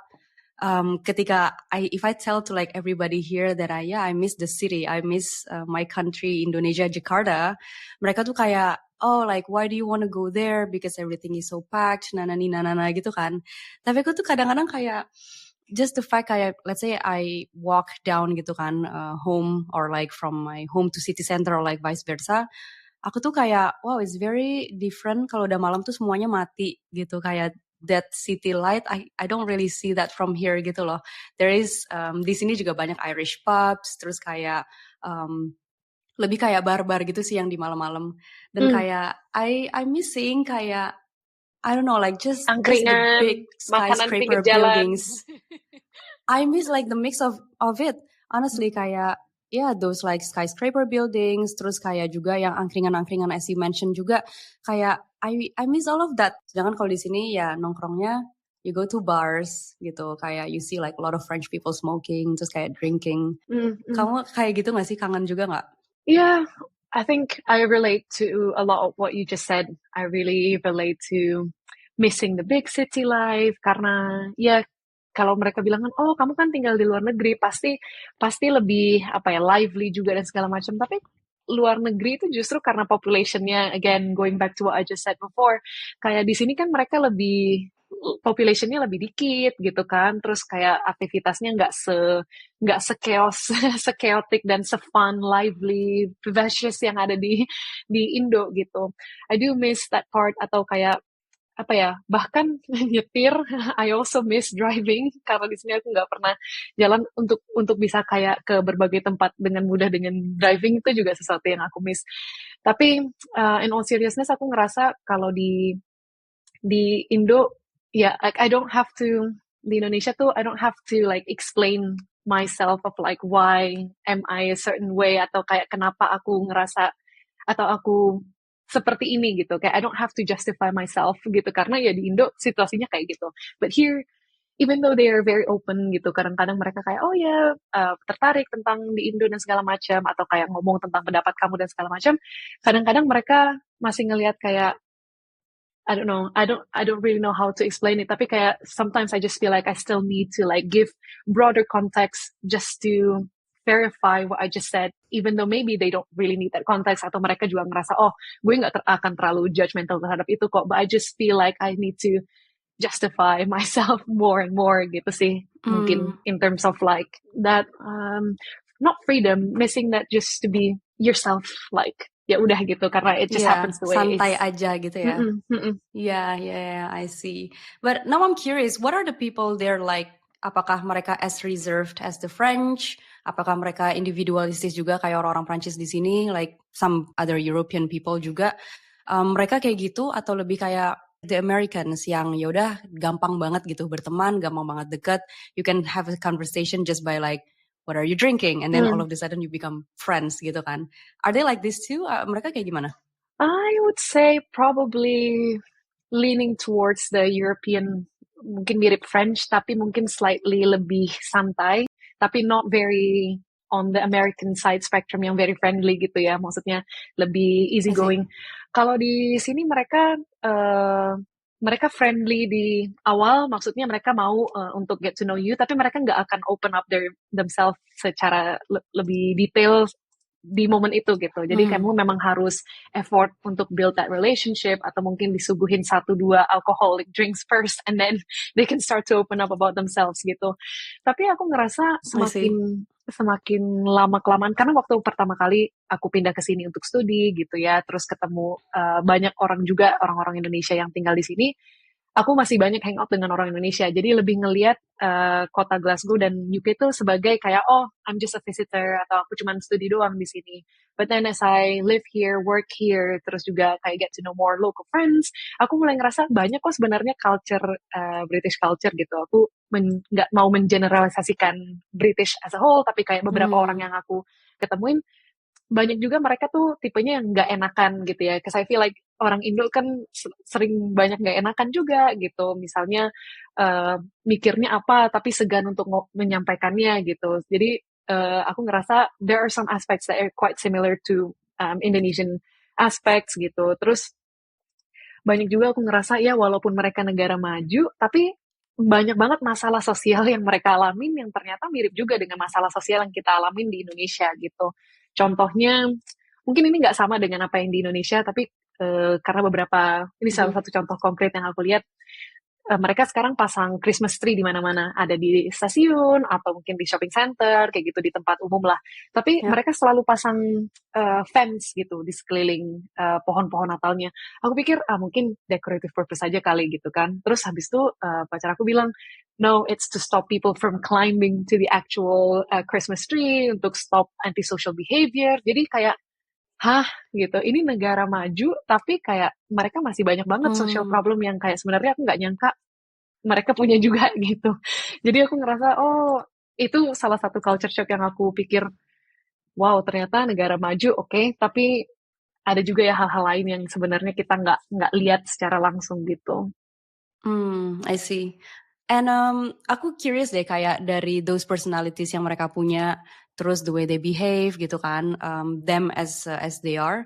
Ketika if I tell to like everybody here that I miss the city, I miss my country Indonesia, Jakarta, mereka tuh kayak oh like why do you want to go there because everything is so packed nana gitu kan. Tapi aku tuh kadang-kadang kayak just the fact kayak let's say I walk down gitu kan home or like from my home to city center or like vice versa, aku tuh kayak wow it's very different kalau udah malam tuh semuanya mati gitu, kayak that city light I don't really see that from here gitu loh. There is di sini juga banyak Irish pubs, terus kayak lebih kayak bar-bar gitu sih yang di malam-malam. Dan kayak I'm missing kayak I don't know like just the big skyscraper buildings. I miss like the mix of it. Honestly kayak those like skyscraper buildings, terus kayak juga yang angkringan-angkringan as you mentioned juga kayak I miss all of that. Sedangkan kalau di sini ya nongkrongnya you go to bars gitu, kayak you see like a lot of French people smoking, terus kayak drinking. Kamu kayak gitu gak sih, kangen juga gak? Yeah, I think I relate to a lot of what you just said. I really relate to missing the big city life karena kalau mereka bilang kan, oh kamu kan tinggal di luar negeri, pasti lebih lively juga dan segala macam. Tapi luar negeri itu justru karena populationnya, again going back to what I just said before, kayak di sini kan mereka populationnya lebih dikit gitu kan, terus kayak aktivitasnya nggak se-chaos, se-chaotic dan se-fun, lively, vivacious yang ada di Indo gitu. I do miss that part, atau kayak bahkan nyetir. I also miss driving karena di sini aku nggak pernah jalan untuk bisa kayak ke berbagai tempat dengan mudah dengan driving, itu juga sesuatu yang aku miss. Tapi in all seriousness aku ngerasa kalau di Indo like I don't have to, di Indonesia tuh I don't have to like explain myself of like why am I a certain way, atau kayak kenapa aku ngerasa atau aku seperti ini gitu, kayak I don't have to justify myself gitu, karena ya di Indo situasinya kayak gitu. But here, even though they are very open gitu, kadang-kadang mereka kayak oh ya tertarik tentang di Indo dan segala macam, atau kayak ngomong tentang pendapat kamu dan segala macam, kadang-kadang mereka masih ngelihat kayak I don't know, I don't really know how to explain it, tapi kayak sometimes I just feel like I still need to like give broader context just to verify what I just said, even though maybe they don't really need that context, atau mereka juga ngerasa oh gue nggak akan terlalu judgmental terhadap itu kok, but I just feel like I need to justify myself more and more gitu sih. Mungkin in terms of like that not freedom, missing that just to be yourself like ya udah gitu karena it just Iya, happens the way it is. santai aja gitu ya. Mm-mm, mm-mm. Yeah, I see. But now I'm curious, what are the people there like? Apakah mereka as reserved as the French? Apakah mereka individualistis juga kayak orang-orang Prancis di sini, like some other European people juga? Mereka kayak gitu atau lebih kayak the Americans yang yaudah gampang banget gitu berteman, gampang banget deket. You can have a conversation just by like, what are you drinking? And then all of a sudden you become friends gitu kan. Are they like this too? Mereka kayak gimana? I would say probably leaning towards the European, mungkin mirip French, tapi mungkin slightly lebih santai, tapi not very on the American side spectrum yang very friendly gitu ya, maksudnya lebih easy I see. going. Kalau di sini mereka friendly di awal, maksudnya mereka mau untuk get to know you, tapi mereka nggak akan open up themselves secara lebih detail di momen itu gitu. Jadi kamu memang harus effort untuk build that relationship atau mungkin disuguhin 1-2 alcoholic drinks first and then they can start to open up about themselves gitu. Tapi aku ngerasa semakin lama kelamaan karena waktu pertama kali aku pindah ke sini untuk studi gitu ya, terus ketemu banyak orang juga orang-orang Indonesia yang tinggal di sini. Aku masih banyak hangout dengan orang Indonesia, jadi lebih ngelihat kota Glasgow dan UK itu sebagai kayak, oh, I'm just a visitor, atau aku cuma studi doang di sini. But then as I live here, work here, terus juga kayak get to know more local friends, aku mulai ngerasa banyak kok sebenarnya culture, British culture gitu. Aku nggak mau mengeneralisasikan British as a whole, tapi kayak beberapa orang yang aku ketemuin, banyak juga mereka tuh tipenya yang nggak enakan gitu ya. Cause I feel like orang Indo kan sering banyak nggak enakan juga gitu. Misalnya mikirnya apa tapi segan untuk menyampaikannya gitu. Jadi aku ngerasa there are some aspects that are quite similar to Indonesian aspects gitu. Terus banyak juga aku ngerasa ya walaupun mereka negara maju, tapi banyak banget masalah sosial yang mereka alamin yang ternyata mirip juga dengan masalah sosial yang kita alamin di Indonesia gitu. Contohnya, mungkin ini nggak sama dengan apa yang di Indonesia, tapi karena ini salah satu contoh konkret yang aku lihat, mereka sekarang pasang Christmas tree di mana-mana, ada di stasiun atau mungkin di shopping center, kayak gitu di tempat umum lah. Tapi mereka selalu pasang fence gitu di sekeliling pohon-pohon Natalnya. Aku pikir mungkin decorative purpose aja kali gitu kan. Terus habis itu pacar aku bilang, no, it's to stop people from climbing to the actual Christmas tree, untuk stop antisocial behavior. Jadi kayak gitu. Ini negara maju, tapi kayak mereka masih banyak banget social problem yang kayak sebenarnya aku nggak nyangka mereka punya juga gitu. Jadi aku ngerasa, oh, itu salah satu culture shock yang aku pikir, wow, ternyata negara maju, oke, tapi ada juga ya hal-hal lain yang sebenarnya kita nggak lihat secara langsung gitu. I see. And aku curious deh kayak dari those personalities yang mereka punya, terus the way they behave gitu kan, them as they are.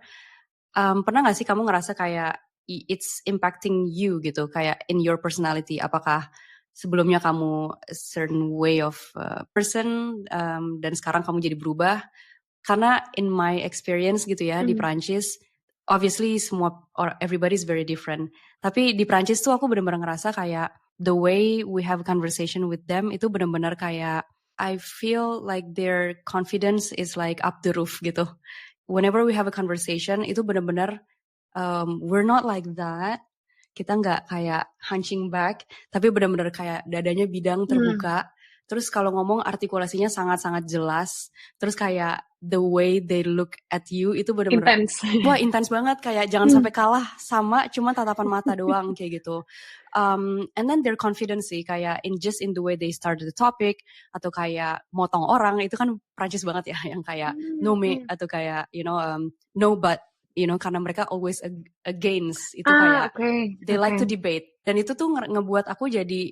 Pernah nggak sih kamu ngerasa kayak it's impacting you gitu, kayak in your personality? Apakah sebelumnya kamu a certain way of person dan sekarang kamu jadi berubah? Karena in my experience gitu ya di Prancis, obviously everybody's very different. Tapi di Prancis tuh aku benar-benar ngerasa kayak the way we have a conversation with them itu benar-benar kayak I feel like their confidence is like up the roof gitu. Whenever we have a conversation itu benar-benar we're not like that. Kita nggak kayak hunching back, tapi benar-benar kayak dadanya bidang terbuka. Terus kalau ngomong artikulasinya sangat-sangat jelas. Terus kayak the way they look at you itu benar-benar intens banget, kayak jangan sampai kalah sama cuma tatapan mata doang kayak gitu. And then their confidence sih kayak in the way they started the topic, atau kayak motong orang itu kan Prancis banget ya, yang kayak no me atau kayak no but karena mereka always against itu kayak they like to debate, dan itu tuh ngebuat aku jadi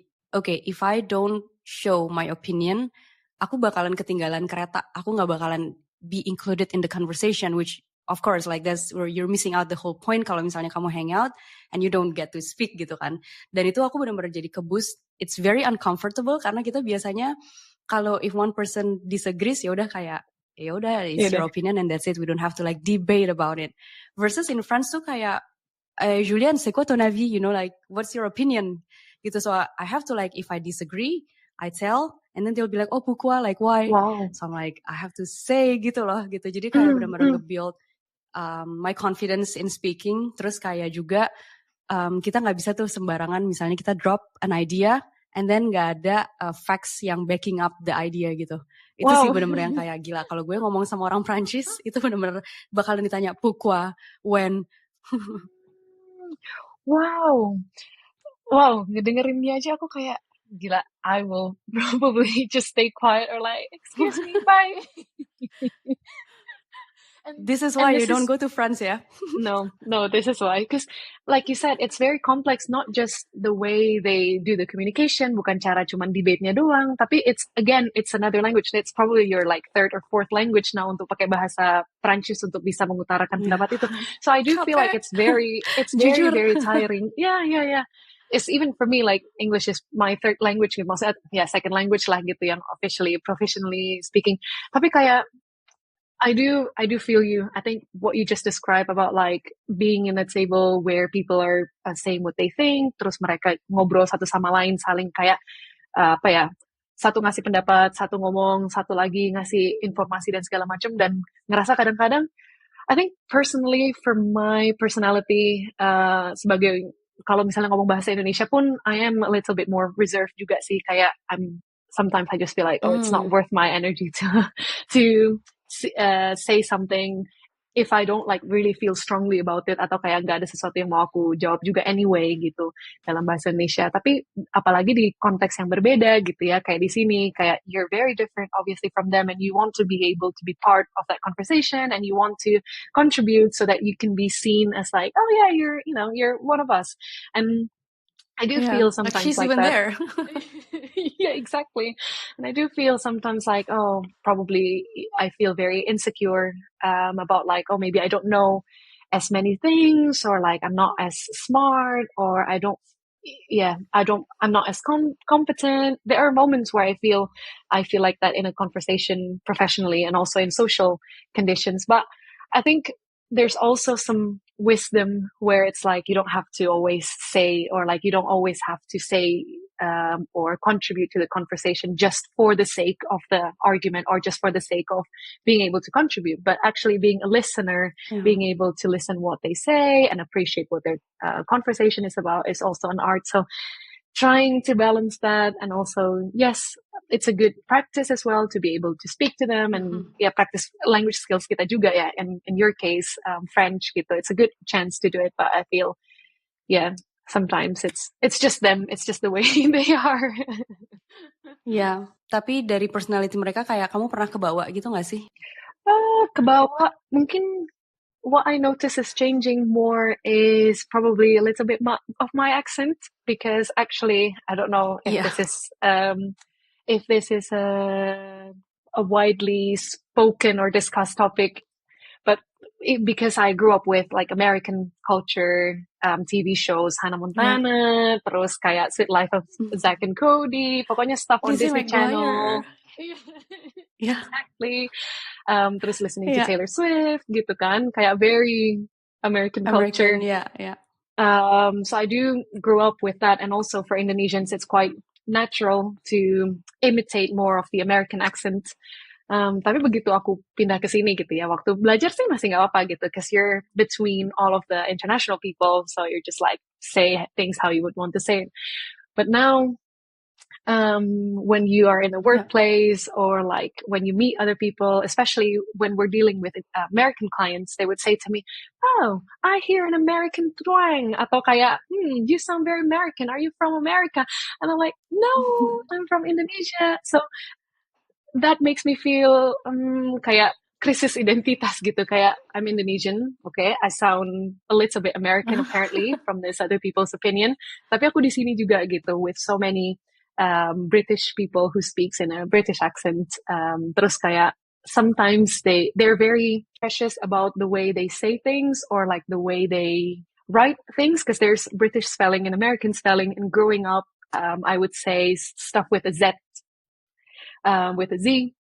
if I don't show my opinion, aku bakalan ketinggalan kereta, aku nggak bakalan be included in the conversation, which of course like that's where you're missing out the whole point kalau misalnya kamu hang out and you don't get to speak gitu kan. Dan itu aku benar-benar jadi kebus, it's very uncomfortable karena kita biasanya kalau if one person disagrees ya udah kayak it's your opinion and that's it, we don't have to like debate about it. Versus in France tuh kayak Julian, c'est quoi ton avis, like what's your opinion gitu. So I have to like, if I disagree I tell, and then they'll be like, oh pourquoi, like why. So I'm like I have to say gitu loh gitu. Jadi kayak benar-benar nge-build my confidence in speaking. Terus kayak juga kita nggak bisa tuh sembarangan misalnya kita drop an idea and then nggak ada facts yang backing up the idea gitu. Itu sih Wow. bener-bener yang kayak gila. Kalau gue ngomong sama orang Prancis itu bener-bener bakalan ditanya pourquoi, when. Wow. Wow, ngedengerinnya aja aku kayak gila. I will probably just stay quiet or like, excuse me, bye. This is why you don't go to France ya. No, this is why. Because like you said, it's very complex, not just the way they do the communication, bukan cara cuman debate-nya doang, tapi it's another language. It's probably your like third or fourth language now untuk pakai bahasa Prancis untuk bisa mengutarakan pendapat itu. So I do feel like it's very, very tiring. Yeah. It's even for me, like English is my third language, maksudnya second language lah gitu yang professionally speaking. Tapi kayak I do feel you. I think what you just described about like being in a table where people are saying what they think, terus mereka ngobrol satu sama lain, saling kayak satu ngasih pendapat, satu ngomong, satu lagi ngasih informasi dan segala macam, dan ngerasa kadang-kadang, I think personally for my personality sebagai kalau misalnya ngomong bahasa Indonesia pun I am a little bit more reserved juga sih, kayak sometimes I just feel like it's not worth my energy to say something if I don't like really feel strongly about it, atau kayak nggak ada sesuatu yang mau aku jawab juga anyway gitu dalam bahasa Indonesia. Tapi apalagi di konteks yang berbeda gitu ya, kayak di sini kayak you're very different obviously from them and you want to be able to be part of that conversation and you want to contribute so that you can be seen as like, oh yeah, you're one of us. And I do feel sometimes she's like even that. There. Yeah, exactly. And I do feel sometimes like, oh, probably I feel very insecure about like, oh, maybe I don't know as many things, or like I'm not as smart, or I'm not as competent. There are moments where I feel like that in a conversation professionally and also in social conditions. But I think there's also some wisdom where it's like you don't have to always say, or like you don't always have to say or contribute to the conversation just for the sake of the argument or just for the sake of being able to contribute, but actually being a listener, being able to listen what they say and appreciate what their conversation is about is also an art. So trying to balance that, and also, yes, it's a good practice as well to be able to speak to them and practice language skills kita juga ya. And in your case, French gitu, it's a good chance to do it. But I feel, sometimes it's just them, it's just the way they are. Ya, tapi dari personality mereka kayak kamu pernah kebawa gitu nggak sih? Kebawa, mungkin what I notice is changing more is probably a little bit of my accent, because actually I don't know if this is a widely spoken or discussed topic, but because I grew up with like American culture, TV shows, Hannah Montana, terus kayak Sweet Life of Zack and Cody, pokoknya stuff on Disney Channel. Yeah. Exactly. Terus listening to Taylor Swift gitu kan, kayak very American culture. So I do grow up with that, and also for Indonesians it's quite natural to imitate more of the American accent. Tapi begitu aku pindah ke sini gitu ya, waktu belajar sih masih nggak apa-apa gitu, because you're between all of the international people, so you're just like say things how you would want to say it. But now when you are in a workplace or like when you meet other people, especially when we're dealing with American clients, they would say to me, oh, I hear an American twang, atau kayak, you sound very American, are you from America? And I'm like, no, I'm from Indonesia. So that makes me feel kayak krisis identitas gitu, kayak I'm Indonesian, okay, I sound a little bit American apparently from this other people's opinion, tapi aku di sini juga gitu with so many British people who speaks in a British accent, terus kayak sometimes they're very precious about the way they say things or like the way they write things, because there's British spelling and American spelling, and growing up I would say stuff with a Z, with a Z,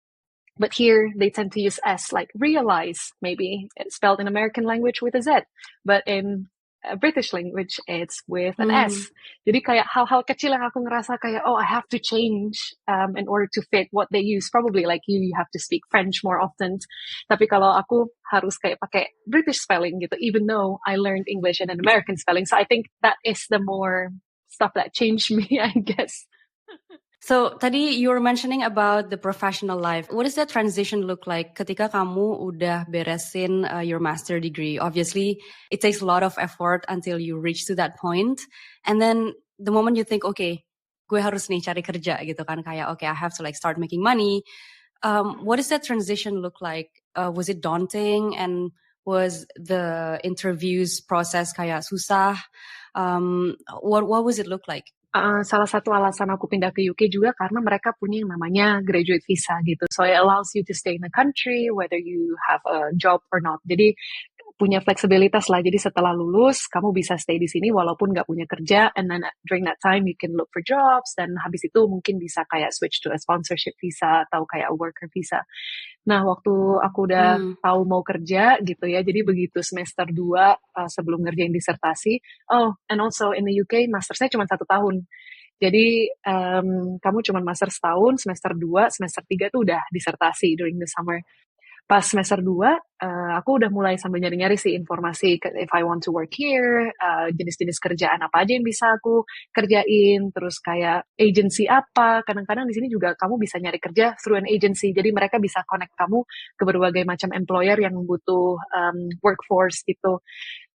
but here they tend to use S, like realize, maybe it's spelled in American language with a Z, but in British language, it's with an S. Hmm. Jadi kayak hal-hal kecil yang aku ngerasa kayak, oh, I have to change in order to fit what they use. Probably like you have to speak French more often. Tapi kalau aku harus kayak pakai British spelling gitu, even though I learned English and an American spelling. So I think that is the more stuff that changed me, I guess. So tadi you were mentioning about the professional life. What does that transition look like ketika kamu udah beresin your master degree? Obviously, it takes a lot of effort until you reach to that point. And then the moment you think, okay, gue harus nih cari kerja gitu kan, kayak okay, I have to like start making money. What does that transition look like? Was it daunting, and was the interviews process kayak susah? What was it look like? Salah satu alasan aku pindah ke UK juga karena mereka punya yang namanya graduate visa gitu. So it allows you to stay in the country whether you have a job or not. Jadi punya fleksibilitas lah. Jadi setelah lulus, kamu bisa stay di sini walaupun nggak punya kerja. And then during that time, you can look for jobs. Dan habis itu mungkin bisa kayak switch to a sponsorship visa atau kayak a worker visa. Nah, waktu aku udah tahu mau kerja gitu ya, jadi begitu semester 2 sebelum ngerjain disertasi, oh, and also in the UK, master saya cuma 1 tahun. Jadi, kamu cuma master setahun, semester 2, semester 3 tuh udah disertasi during the summer. Pas semester 2, aku udah mulai sambil nyari-nyari sih informasi if I want to work here, jenis-jenis kerjaan apa aja yang bisa aku kerjain, terus kayak agency apa. Kadang-kadang di sini juga kamu bisa nyari kerja through an agency, jadi mereka bisa connect kamu ke berbagai macam employer yang butuh workforce gitu.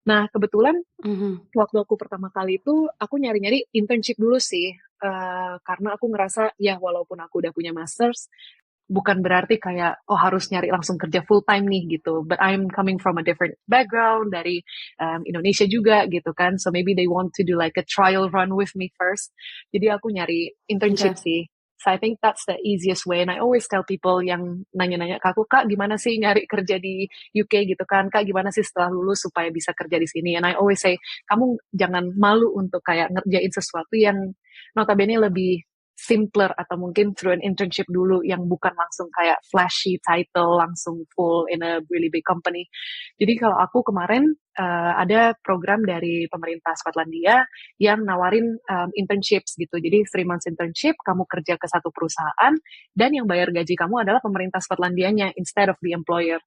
Nah, kebetulan waktu aku pertama kali itu, aku nyari-nyari internship dulu sih, karena aku ngerasa, ya walaupun aku udah punya masters, bukan berarti kayak oh harus nyari langsung kerja full time nih gitu. But I'm coming from a different background dari Indonesia juga gitu kan. So maybe they want to do like a trial run with me first. Jadi aku nyari internship Okay. sih. So I think that's the easiest way. And I always tell people yang nanya-nanya ke aku, Kak, gimana sih nyari kerja di UK gitu kan? Kak, gimana sih setelah lulus supaya bisa kerja di sini? And I always say, kamu jangan malu untuk kayak ngerjain sesuatu yang notabene lebih simpler atau mungkin through an internship dulu yang bukan langsung kayak flashy title langsung full in a really big company. Jadi kalau aku kemarin ada program dari pemerintah Skotlandia yang nawarin internships gitu. Jadi 3 months internship, kamu kerja ke satu perusahaan dan yang bayar gaji kamu adalah pemerintah Skotlandianya instead of the employer.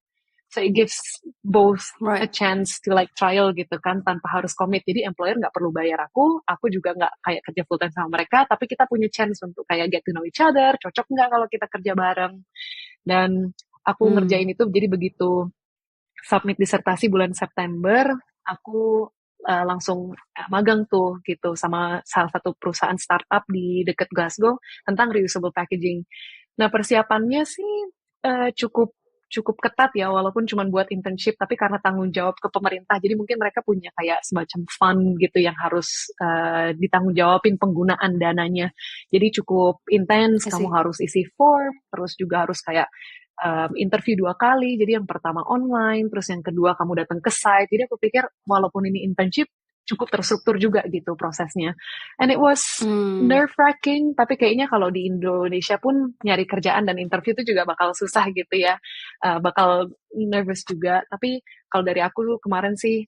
So it gives both a chance to like trial gitu kan tanpa harus komit. Jadi employer nggak perlu bayar aku juga nggak kayak kerja full time sama mereka, tapi kita punya chance untuk kayak get to know each other, cocok nggak kalau kita kerja bareng. Dan aku ngerjain itu jadi begitu submit disertasi bulan September, aku langsung magang tuh gitu sama salah satu perusahaan startup di dekat Glasgow tentang reusable packaging. Nah persiapannya sih cukup cukup ketat ya, walaupun cuma buat internship, tapi karena tanggung jawab ke pemerintah, jadi mungkin mereka punya kayak semacam fund gitu yang harus ditanggung jawabin penggunaan dananya. Jadi cukup intens, kamu harus isi form, terus juga harus kayak interview 2 kali, jadi yang pertama online, terus yang kedua kamu datang ke site. Jadi aku pikir walaupun ini internship, cukup terstruktur juga gitu prosesnya. And it was nerve-wracking, tapi kayaknya kalau di Indonesia pun nyari kerjaan dan interview itu juga bakal susah gitu ya. Bakal nervous juga. Tapi kalau dari aku kemarin sih,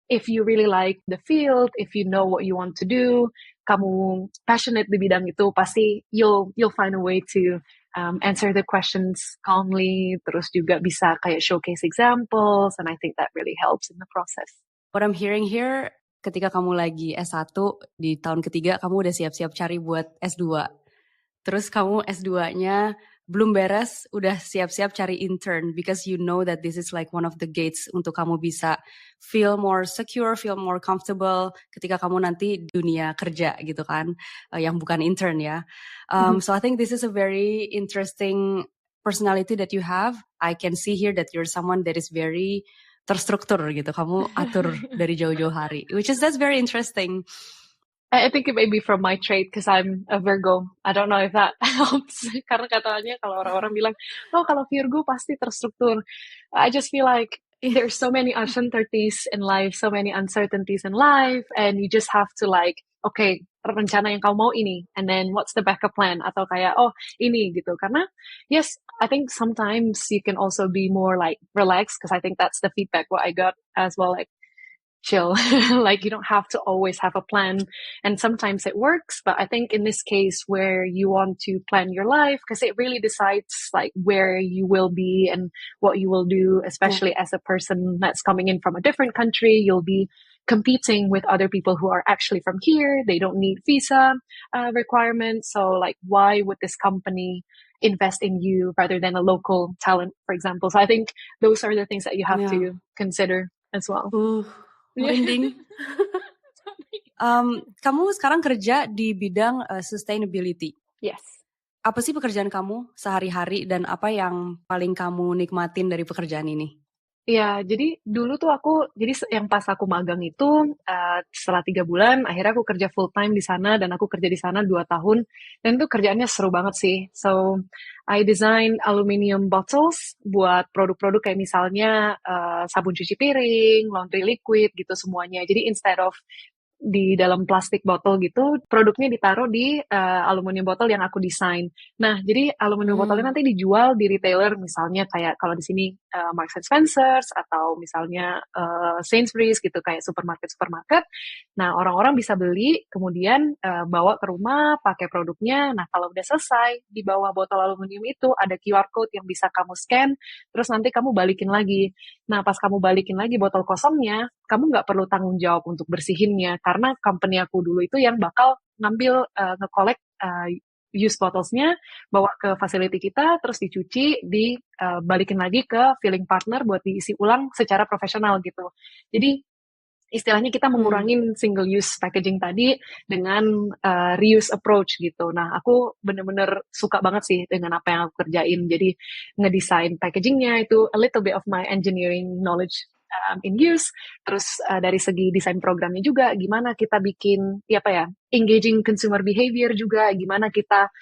if you really like the field, if you know what you want to do, kamu passionate di bidang itu, pasti you'll find a way to answer the questions calmly, terus juga bisa kayak showcase examples, and I think that really helps in the process. What I'm hearing here, ketika kamu lagi S1, di tahun ketiga kamu udah siap-siap cari buat S2. Terus kamu S2-nya belum beres, udah siap-siap cari intern because you know that this is like one of the gates untuk kamu bisa feel more secure, feel more comfortable ketika kamu nanti dunia kerja gitu kan, yang bukan intern ya. So I think this is a very interesting personality that you have. I can see here that you're someone that is very terstruktur gitu, kamu atur dari jauh-jauh hari, that's very interesting. I think it may be from my trait because I'm a Virgo. I don't know if that helps. Karena katanya kalau orang-orang bilang, oh kalau Virgo pasti terstruktur. I just feel like there's so many uncertainties in life, and you just have to like, okay, rencana yang kamu mau ini, and then what's the backup plan? Atau kayak, oh ini gitu. Karena yes, I think sometimes you can also be more like relaxed because I think that's the feedback what I got as well. Like chill. Like you don't have to always have a plan. And sometimes it works, but I think in this case where you want to plan your life, because it really decides like where you will be and what you will do, Yeah. especially as a person that's coming in from a different country. You'll be competing with other people who are actually from here. They don't need visa requirements. So like, why would this company invest in you rather than a local talent, for example? So I think those are the things that you have Yeah. to consider as well. Uh, Yeah. Merinding. Kamu sekarang kerja di bidang sustainability. Yes. Apa sih pekerjaan kamu sehari-hari dan apa yang paling kamu nikmatin dari pekerjaan ini? Ya, jadi dulu tuh jadi yang pas aku magang itu setelah 3 bulan, akhirnya aku kerja full time di sana dan aku kerja di sana 2 tahun dan itu kerjaannya seru banget sih. So I design aluminium bottles buat produk-produk kayak misalnya sabun cuci piring, laundry liquid gitu semuanya. Jadi instead of di dalam plastik botol gitu, produknya ditaruh di aluminium botol yang aku desain. Nah, jadi aluminium botolnya nanti dijual di retailer, misalnya kayak kalau di sini Marks and Spencer atau misalnya Sainsbury's gitu, kayak supermarket-supermarket. Nah, orang-orang bisa beli, kemudian bawa ke rumah, pakai produknya. Nah, kalau udah selesai, di bawah botol aluminium itu ada QR code yang bisa kamu scan, terus nanti kamu balikin lagi. Nah, pas kamu balikin lagi botol kosongnya, kamu nggak perlu tanggung jawab untuk bersihinnya, karena company aku dulu itu yang bakal ngambil, nge-collect used bottlesnya, bawa ke facility kita, terus dicuci, dibalikin lagi ke filling partner buat diisi ulang secara profesional gitu. Jadi istilahnya kita mengurangi single use packaging tadi dengan reuse approach gitu. Nah, aku bener-bener suka banget sih dengan apa yang aku kerjain. Jadi ngedesain packagingnya itu a little bit of my engineering knowledge in use. Terus dari segi desain programnya juga, gimana kita bikin ya apa ya, engaging consumer behavior juga, gimana kita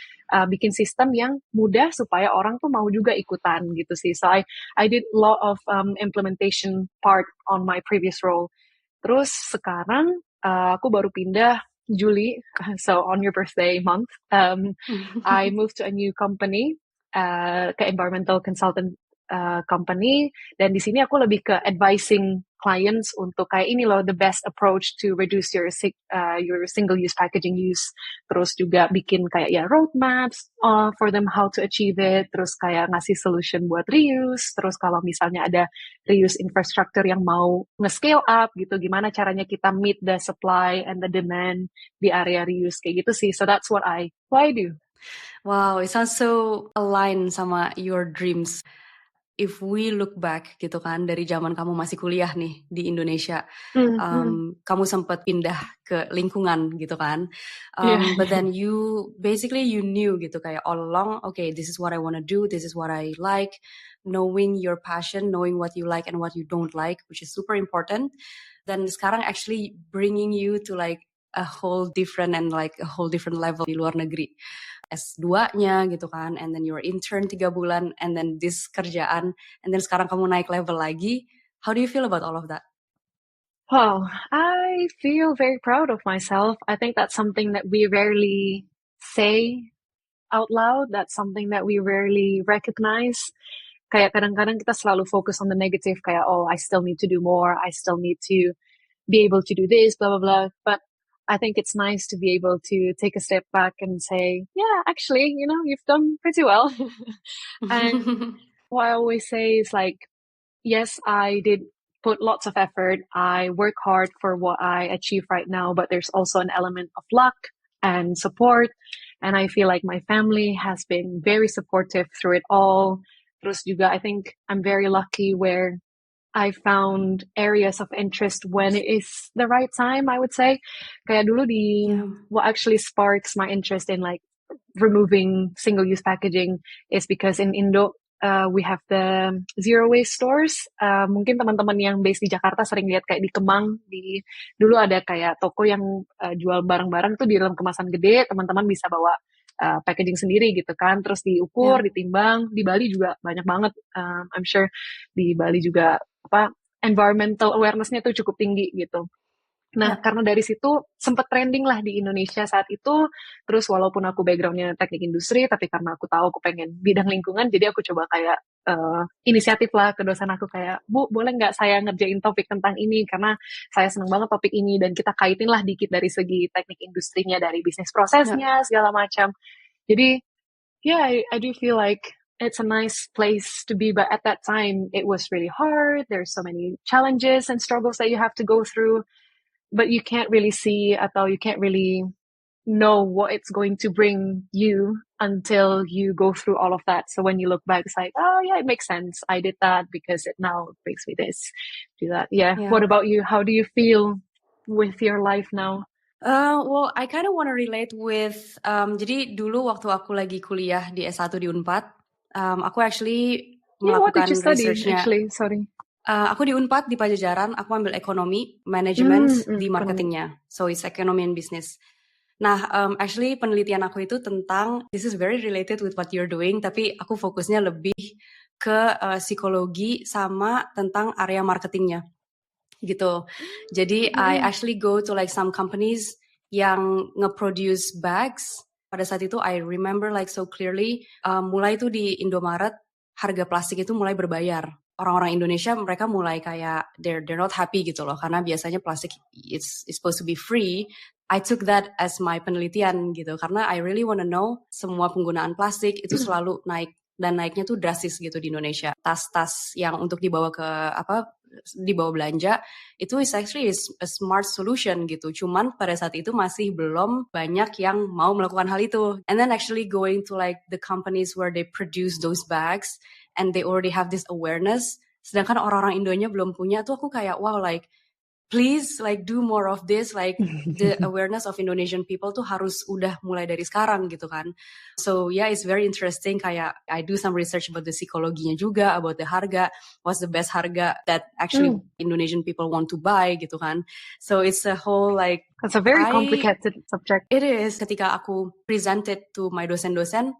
bikin sistem yang mudah supaya orang tuh mau juga ikutan gitu sih. So I did a lot of implementation part on my previous role. Terus sekarang aku baru pindah Juli, so on your birthday month, I moved to a new company, ke environmental consultant company, dan di sini aku lebih ke advising clients untuk kayak ini loh, the best approach to reduce your single use packaging use. Terus juga bikin kayak ya roadmaps for them how to achieve it. Terus kayak ngasih solution buat reuse. Terus kalau misalnya ada reuse infrastructure yang mau nge-scale up gitu, gimana caranya kita meet the supply and the demand di area reuse kayak gitu sih. So that's what I do. Wow, it sounds so aligned sama your dreams. If we look back gitu kan, dari zaman kamu masih kuliah nih di Indonesia, kamu sempat pindah ke lingkungan gitu kan, but then you knew gitu kayak all along, okay, this is what I want to do, this is what I like, knowing your passion, knowing what you like and what you don't like, which is super important. Dan sekarang actually bringing you to like a whole different level di luar negeri. S2-nya gitu kan, and then your intern 3 bulan, and then this kerjaan, and then sekarang kamu naik level lagi. How do you feel about all of that? Oh, I feel very proud of myself. I think that's something that we rarely say out loud. That's something that we rarely recognize. Kayak kadang-kadang kita selalu fokus on the negative, kayak, oh, I still need to do more. I still need to be able to do this, blah, blah, blah. But I think it's nice to be able to take a step back and say, yeah, actually, you've done pretty well. And what I always say is like, yes, I did put lots of effort. I work hard for what I achieve right now, but there's also an element of luck and support. And I feel like my family has been very supportive through it all. Terus juga, I think I'm very lucky where I found areas of interest when it is the right time, I would say. Kayak dulu what actually sparks my interest in like removing single-use packaging is because in Indo, we have the zero waste stores. Mungkin teman-teman yang based di Jakarta sering lihat kayak di Kemang, dulu ada kayak toko yang jual barang-barang tuh di dalam kemasan gede, teman-teman bisa bawa packaging sendiri gitu kan, terus diukur, ditimbang. Di Bali juga banyak banget, I'm sure di Bali juga environmental awareness-nya tuh cukup tinggi gitu. Nah, karena dari situ sempat trending lah di Indonesia saat itu. Terus walaupun aku background-nya teknik industri, tapi karena aku tahu aku pengen bidang lingkungan, jadi aku coba kayak inisiatif lah ke dosen aku kayak, Bu, boleh nggak saya ngerjain topik tentang ini karena saya seneng banget topik ini dan kita kaitin lah dikit dari segi teknik industrinya, dari bisnis Ya, prosesnya segala macam. Jadi yeah, I do feel like it's a nice place to be, but at that time it was really hard. There's so many challenges and struggles that you have to go through, but you can't really see atau you can't really know what it's going to bring you until you go through all of that. So when you look back, it's like, oh yeah, it makes sense. I did that because it now brings me this, do that. Yeah. What ya. about you? How do you feel with your life now? Well, I kind of want to relate with, jadi dulu waktu aku lagi kuliah di S1 di Unpad, aku actually Yeah. What did you melakukan study researchnya. actually? Sorry. Aku di Unpad di Pajajaran, aku ambil ekonomi, management di Economy. marketingnya. So it's economy and business. Nah, actually penelitian aku itu tentang, this is very related with what you're doing, tapi aku fokusnya lebih ke psikologi sama tentang area marketingnya gitu. Jadi I actually go to like some companies yang nge-produce bags. Pada saat itu I remember like so clearly, mulai tuh di Indomaret harga plastik itu mulai berbayar. Orang-orang Indonesia mereka mulai kayak they're not happy gitu loh, karena biasanya plastik is supposed to be free. I took that as my penelitian gitu, karena I really wanna know semua penggunaan plastik itu selalu naik, dan naiknya tuh drastis gitu di Indonesia. Tas-tas yang untuk dibawa ke dibawa belanja itu is actually is a smart solution gitu. Cuman pada saat itu masih belum banyak yang mau melakukan hal itu. And then actually going to like the companies where they produce those bags and they already have this awareness. Sedangkan orang-orang Indonya belum punya, tuh aku kayak wow, like please like do more of this, like the awareness of Indonesian people tuh harus udah mulai dari sekarang gitu kan. So yeah, it's very interesting, kayak I do some research about the psikologinya juga, about the harga, what's the best harga that actually Indonesian people want to buy gitu kan. So it's a whole like, That's a very I complicated subject. it is, ketika aku presented to my dosen-dosen,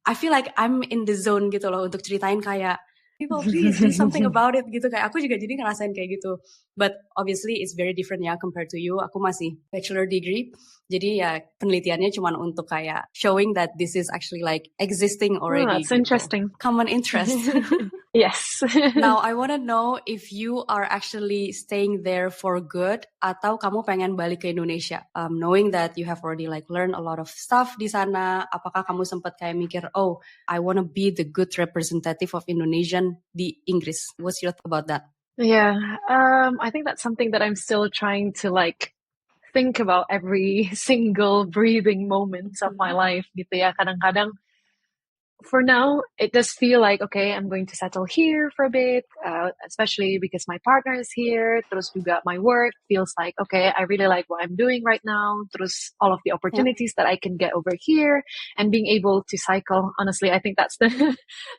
I feel like I'm in the zone gitu loh untuk ceritain kayak people please do something about it gitu, kayak aku juga jadi ngerasain kayak gitu. But obviously it's very different ya compared to you. Aku masih bachelor degree. Jadi ya penelitiannya cuma untuk kayak showing that this is actually like existing Oh, already that's gitu. interesting. Common interest. Yes. Now I want to know if you are actually staying there for good atau kamu pengen balik ke Indonesia. Knowing that you have already like learned a lot of stuff di sana, apakah kamu sempat kayak mikir, oh, I want to be the good representative of Indonesian di Inggris. What's your thought about that? Yeah. I think that's something that I'm still trying to like think about every single breathing moments of my life gitu ya. Kadang-kadang for now, it does feel like, okay, I'm going to settle here for a bit, especially because my partner is here. Terus juga my work feels like, okay, I really like what I'm doing right now. Terus all of the Ya, opportunities that I can get over here and being able to cycle. Honestly, I think that's the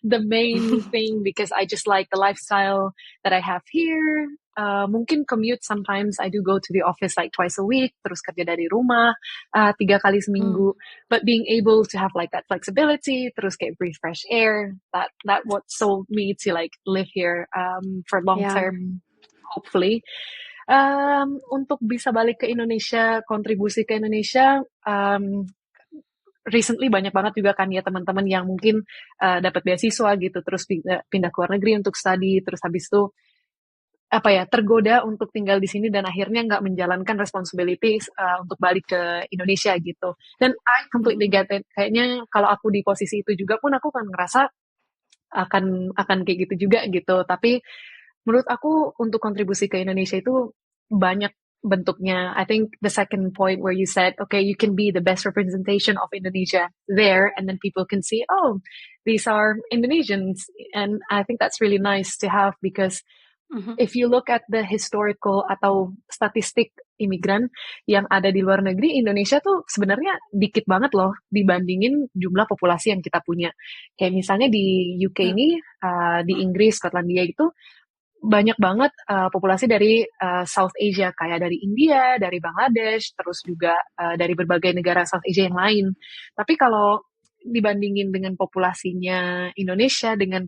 the main thing because I just like the lifestyle that I have here. Mungkin commute sometimes I do go to the office like twice a week, terus kerja dari rumah 3 kali seminggu. But being able to have like that flexibility, terus kayak breathe fresh air, that what sold me to like live here for long ya, term, hopefully. Untuk bisa balik ke Indonesia, kontribusi ke Indonesia, recently banyak banget juga kan ya teman-teman yang mungkin dapat beasiswa gitu, terus pindah ke luar negeri untuk study, terus habis itu apa ya, tergoda untuk tinggal di sini dan akhirnya nggak menjalankan responsibilities untuk balik ke Indonesia gitu. Dan I completely get it. Kayaknya kalau aku di posisi itu juga pun aku kan ngerasa akan kayak gitu juga gitu. Tapi menurut aku untuk kontribusi ke Indonesia itu banyak bentuknya. I think the second point where you said, okay, you can be the best representation of Indonesia there, and then people can see, oh, these are Indonesians, and I think that's really nice to have because if you look at the historical atau statistik imigran yang ada di luar negeri, Indonesia tuh sebenarnya dikit banget loh dibandingin jumlah populasi yang kita punya. Kayak misalnya di UK ya, ini, di Inggris, Skotlandia itu banyak banget populasi dari South Asia, kayak dari India, dari Bangladesh, terus juga dari berbagai negara South Asia yang lain. Tapi kalau dibandingin dengan populasinya Indonesia dengan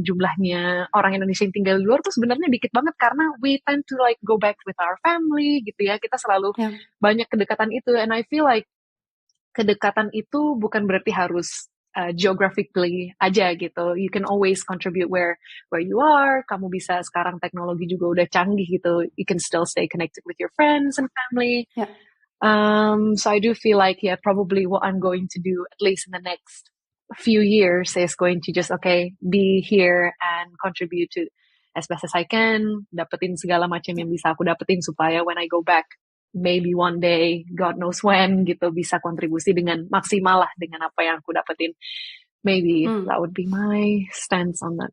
jumlahnya orang Indonesia yang tinggal di luar tuh sebenarnya dikit banget karena we tend to like go back with our family gitu ya. Kita selalu ya, banyak kedekatan itu, and I feel like kedekatan itu bukan berarti harus geographically aja gitu. You can always contribute where you are. Kamu bisa sekarang teknologi juga udah canggih gitu. You can still stay connected with your friends and family. Ya. So I do feel like, yeah, probably what I'm going to do, at least in the next few years, is going to just, be here and contribute to as best as I can, dapetin segala macam yang bisa aku dapetin supaya when I go back, maybe one day, God knows when, gitu, bisa kontribusi dengan maksimal lah dengan apa yang aku dapetin. Maybe that would be my stance on that.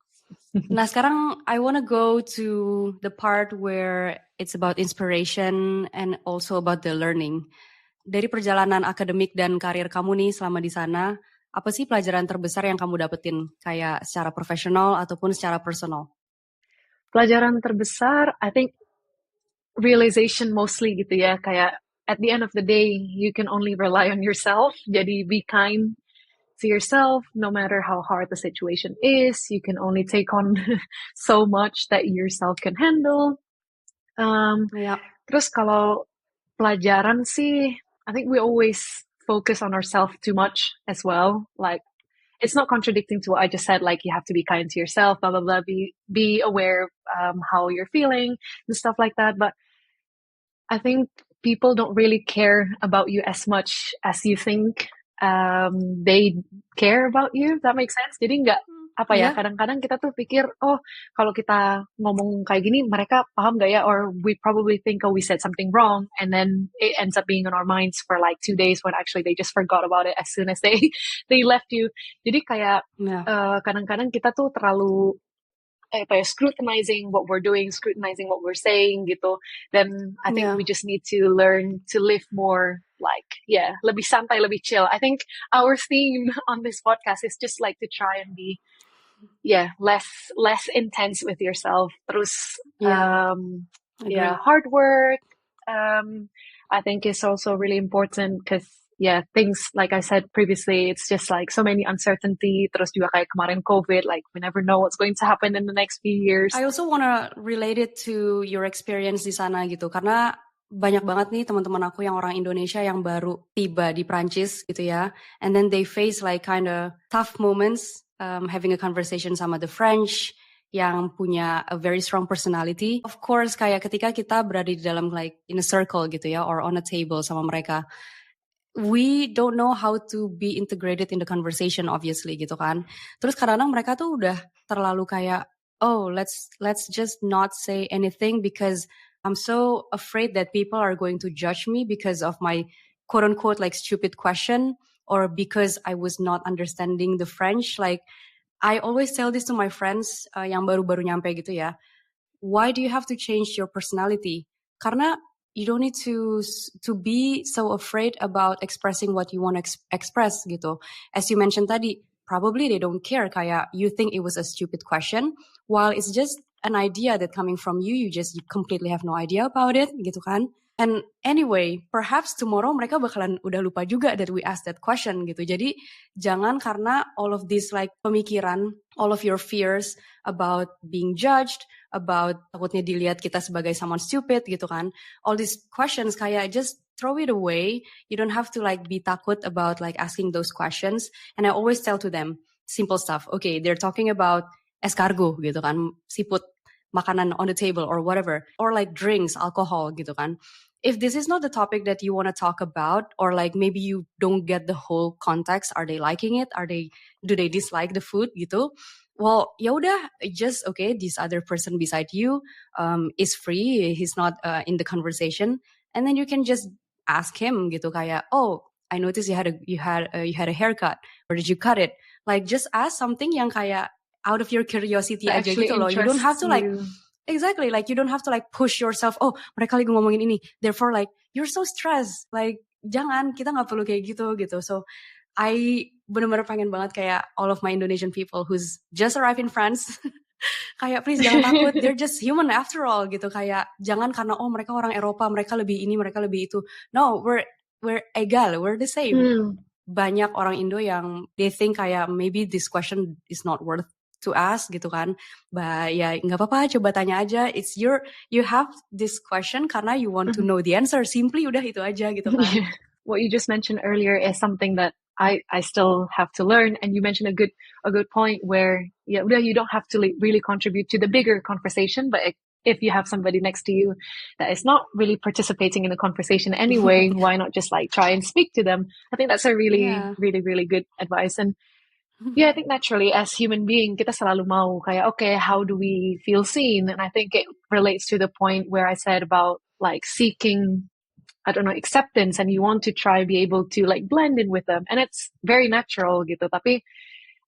Nah sekarang I wanna go to the part where it's about inspiration and also about the learning. Dari perjalanan akademik dan karir kamu nih selama di sana, apa sih pelajaran terbesar yang kamu dapetin kayak secara profesional ataupun secara personal? Pelajaran terbesar, I think realization mostly gitu ya, kayak at the end of the day, you can only rely on yourself, jadi be kind to yourself, no matter how hard the situation is, you can only take on so much that yourself can handle. Terus kalau pelajaran sih, I think we always focus on ourselves too much as well, like it's not contradicting to what I just said, like you have to be kind to yourself, blah, blah, blah, be aware how you're feeling and stuff like that. But I think people don't really care about you as much as you think they care about you. That makes sense. Jadi kadang-kadang kita tuh pikir, kalau kita ngomong kayak gini, mereka paham gak ya? Or we probably think, we said something wrong. And then it ends up being on our minds for like 2 days when actually they just forgot about it as soon as they left you. Jadi kayak kadang-kadang kita tuh terlalu scrutinizing what we're doing, scrutinizing what we're saying gitu. Then I think we just need to learn to live more lebih santai, lebih chill. I think our theme on this podcast is just like to try and be less intense with yourself. Terus hard work I think is also really important because things like I said previously, it's just like so many uncertainty. Terus juga kayak kemarin COVID, like we never know what's going to happen in the next few years. I also wanna relate it to your experience di sana gitu, karena banyak banget nih teman-teman aku yang orang Indonesia yang baru tiba di Prancis gitu ya, and then they face like kind of tough moments having a conversation sama the French yang punya a very strong personality. Of course kayak ketika kita berada di dalam like in a circle gitu ya, or on a table sama mereka, we don't know how to be integrated in the conversation obviously gitu kan. Terus kadang-kadang mereka tuh udah terlalu kayak, let's just not say anything because I'm so afraid that people are going to judge me because of my quote unquote like stupid question or because I was not understanding the French. Like I always tell this to my friends yang baru-baru nyampe gitu ya. Why do you have to change your personality? Karena you don't need to be so afraid about expressing what you want to express gitu. As you mentioned tadi, probably they don't care kayak you think it was a stupid question while it's just an idea that coming from you completely have no idea about it gitu kan. And anyway, perhaps tomorrow mereka bakalan udah lupa juga that we asked that question gitu. Jadi jangan karena all of this like pemikiran, all of your fears about being judged, about takutnya dilihat kita sebagai someone stupid gitu kan. All these questions kayak just throw it away. You don't have to like be takut about like asking those questions. And I always tell to them simple stuff. Okay, they're talking about escargot gitu kan, siput makanan on the table or whatever, or like drinks, alcohol gitu kan. If this is not the topic that you want to talk about, or like maybe you don't get the whole context, are they liking it? Do they dislike the food gitu? Well, ya udah, just this other person beside you is free, he's not in the conversation, and then you can just ask him gitu kayak, I noticed you had a haircut, or did you cut it? Like just ask something yang kayak out of your curiosity aja gitu loh. You don't have to like exactly, like you don't have to like push yourself. Mereka lagi ngomongin ini, therefore like you're so stressed. Like jangan, kita nggak perlu kayak gitu. So I benar-benar pengen banget kayak all of my Indonesian people who's just arrived in France, kayak please jangan takut, they're just human after all gitu. Kayak jangan karena mereka orang Eropa, mereka lebih ini, mereka lebih itu. No, we're egal, we're the same. Banyak orang Indo yang they think kayak maybe this question is not worth to ask gitu kan. But ya nggak apa-apa, coba tanya aja. It's you have this question karena you want to know the answer. Simply udah itu aja gitu kan. What you just mentioned earlier is something that I still have to learn. And you mentioned a good point where yeah, you don't have to really contribute to the bigger conversation, but if you have somebody next to you that is not really participating in the conversation anyway, why not just like try and speak to them? I think that's a really, Yeah. really, really good advice. And yeah, I think naturally as human being, kita selalu mau kayak, okay, how do we feel seen? And I think it relates to the point where I said about like seeking, I don't know, acceptance, and you want to try be able to like blend in with them. And it's very natural gitu. Tapi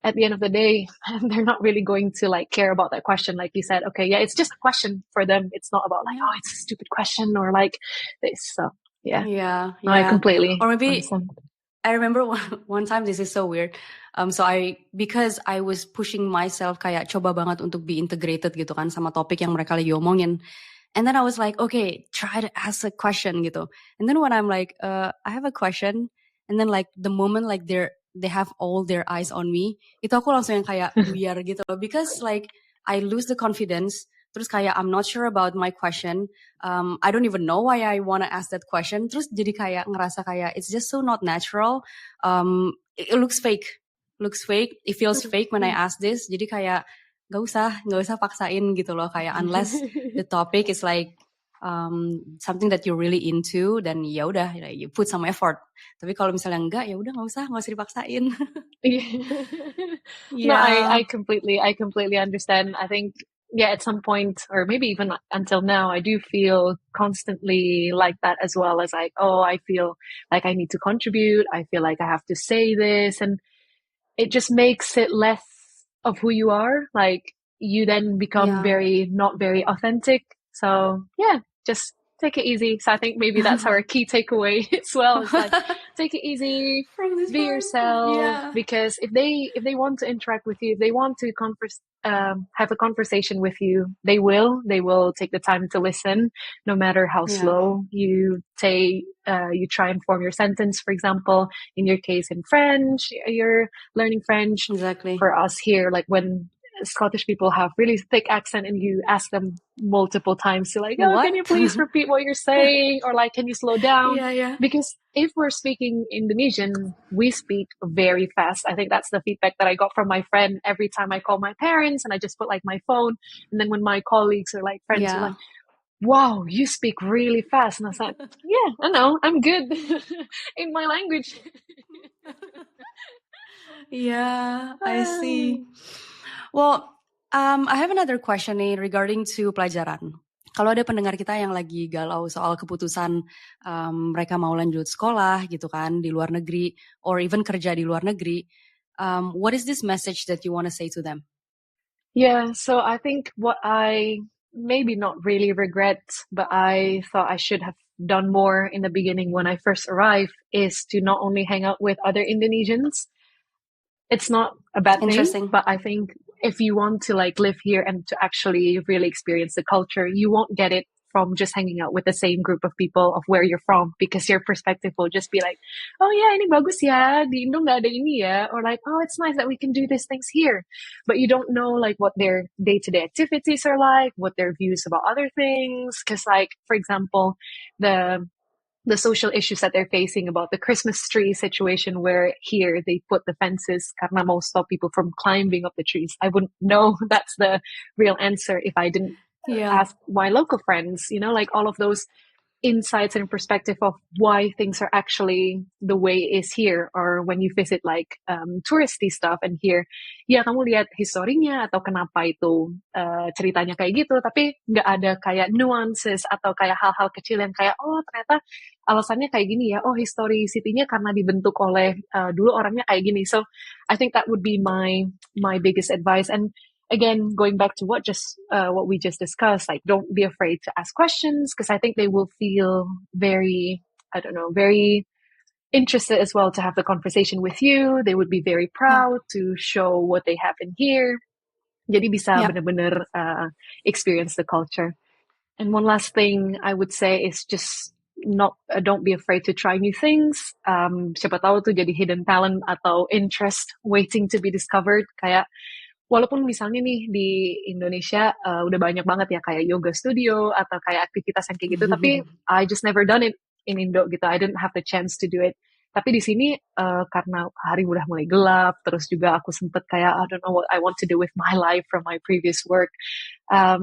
at the end of the day, they're not really going to like care about that question. Like you said, okay, yeah, it's just a question for them. It's not about like, Yeah. oh, it's a stupid question or like this. So yeah, Yeah, no, I yeah. completely Or maybe understand. I remember one time, this is so weird. Because I was pushing myself kayak coba banget untuk be integrated gitu kan sama topik yang mereka lagi omongin. And then I was like, okay, try to ask a question gitu. And then when I'm like, I have a question, and then like the moment like they have all their eyes on me, itu aku langsung yang kayak buyar gitu loh. Because like I lose the confidence. Terus kayak I'm not sure about my question. I don't even know why I wanna ask that question. Terus jadi kayak ngerasa kayak it's just so not natural. It looks fake. Looks fake. It feels fake when I ask this. Jadi kayak nggak usah paksain gitu loh. Kayak unless the topic is like something that you're really into, then ya udah, you put some effort. Tapi kalau misalnya enggak, ya udah nggak usah dipaksain. No, Yeah. I completely understand. I think, yeah, at some point, or maybe even until now, I do feel constantly like that as well, as like, oh, I feel like I need to contribute. I feel like I have to say this. And it just makes it less of who you are. Like you then become Yeah. not very authentic. So yeah, just take it easy. So I think maybe that's our key takeaway as well. It's like take it easy, From this be part. yourself. Yeah. Because if they want to interact with you, if they want to have a conversation with you, they will. They will take the time to listen, no matter how Yeah. slow you say. You try and form your sentence, for example. In your case, in French, you're learning French. Exactly. For us here, like when Scottish people have really thick accent and you ask them multiple times to like, oh, can you What? please repeat what you're saying? Or like, can you slow down? Yeah. Because if we're speaking Indonesian, we speak very fast. I think that's the feedback that I got from my friend every time I call my parents and I just put like my phone. And then when my colleagues or like friends are Yeah. like, wow, you speak really fast. And I was like, yeah, I know, I'm good in my language. Yeah, I see. Well, I have another question nih regarding to pelajaran. Kalau ada pendengar kita yang lagi galau soal keputusan mereka mau lanjut sekolah gitu kan di luar negeri, or even kerja di luar negeri, what is this message that you want to say to them? Yeah, so I think what I maybe not really regret, but I thought I should have done more in the beginning when I first arrived is to not only hang out with other Indonesians. It's not a bad thing, Interesting. but I think if you want to like live here and to actually really experience the culture, you won't get it from just hanging out with the same group of people of where you're from, because your perspective will just be like, oh yeah, ini bagus ya, di Indo nggak ada ini ya, or like, oh, it's nice that we can do these things here, but you don't know like what their day-to-day activities are like, what their views about other things, because like for example, the social issues that they're facing about the Christmas tree situation, where here they put the fences karena mau stop people from climbing up the trees. I wouldn't know that's the real answer if I didn't Yeah. ask my local friends, you know, like all of those insights and perspective of why things are actually the way it is here, or when you visit like touristy stuff and here, ya kamu lihat historinya atau kenapa itu ceritanya kayak gitu, tapi nggak ada kayak nuances atau kayak hal-hal kecil yang kayak oh ternyata alasannya kayak gini ya, oh historicity-nya karena dibentuk oleh dulu orangnya kayak gini. So I think that would be my biggest advice. And again, going back to what we just discussed, like don't be afraid to ask questions, because I think they will feel very, I don't know, very interested as well to have the conversation with you. They would be very proud to show what they have in here. Jadi bisa benar-benar experience the culture. And one last thing I would say is just don't be afraid to try new things. Siapa tahu tuh jadi hidden talent atau interest waiting to be discovered. Kayak walaupun misalnya nih di Indonesia udah banyak banget ya kayak yoga studio atau kayak aktivitas yang kayak gitu, tapi I just never done it in Indo gitu. I didn't have the chance to do it. Tapi di sini karena hari udah mulai gelap, terus juga aku sempet kayak I don't know what I want to do with my life from my previous work.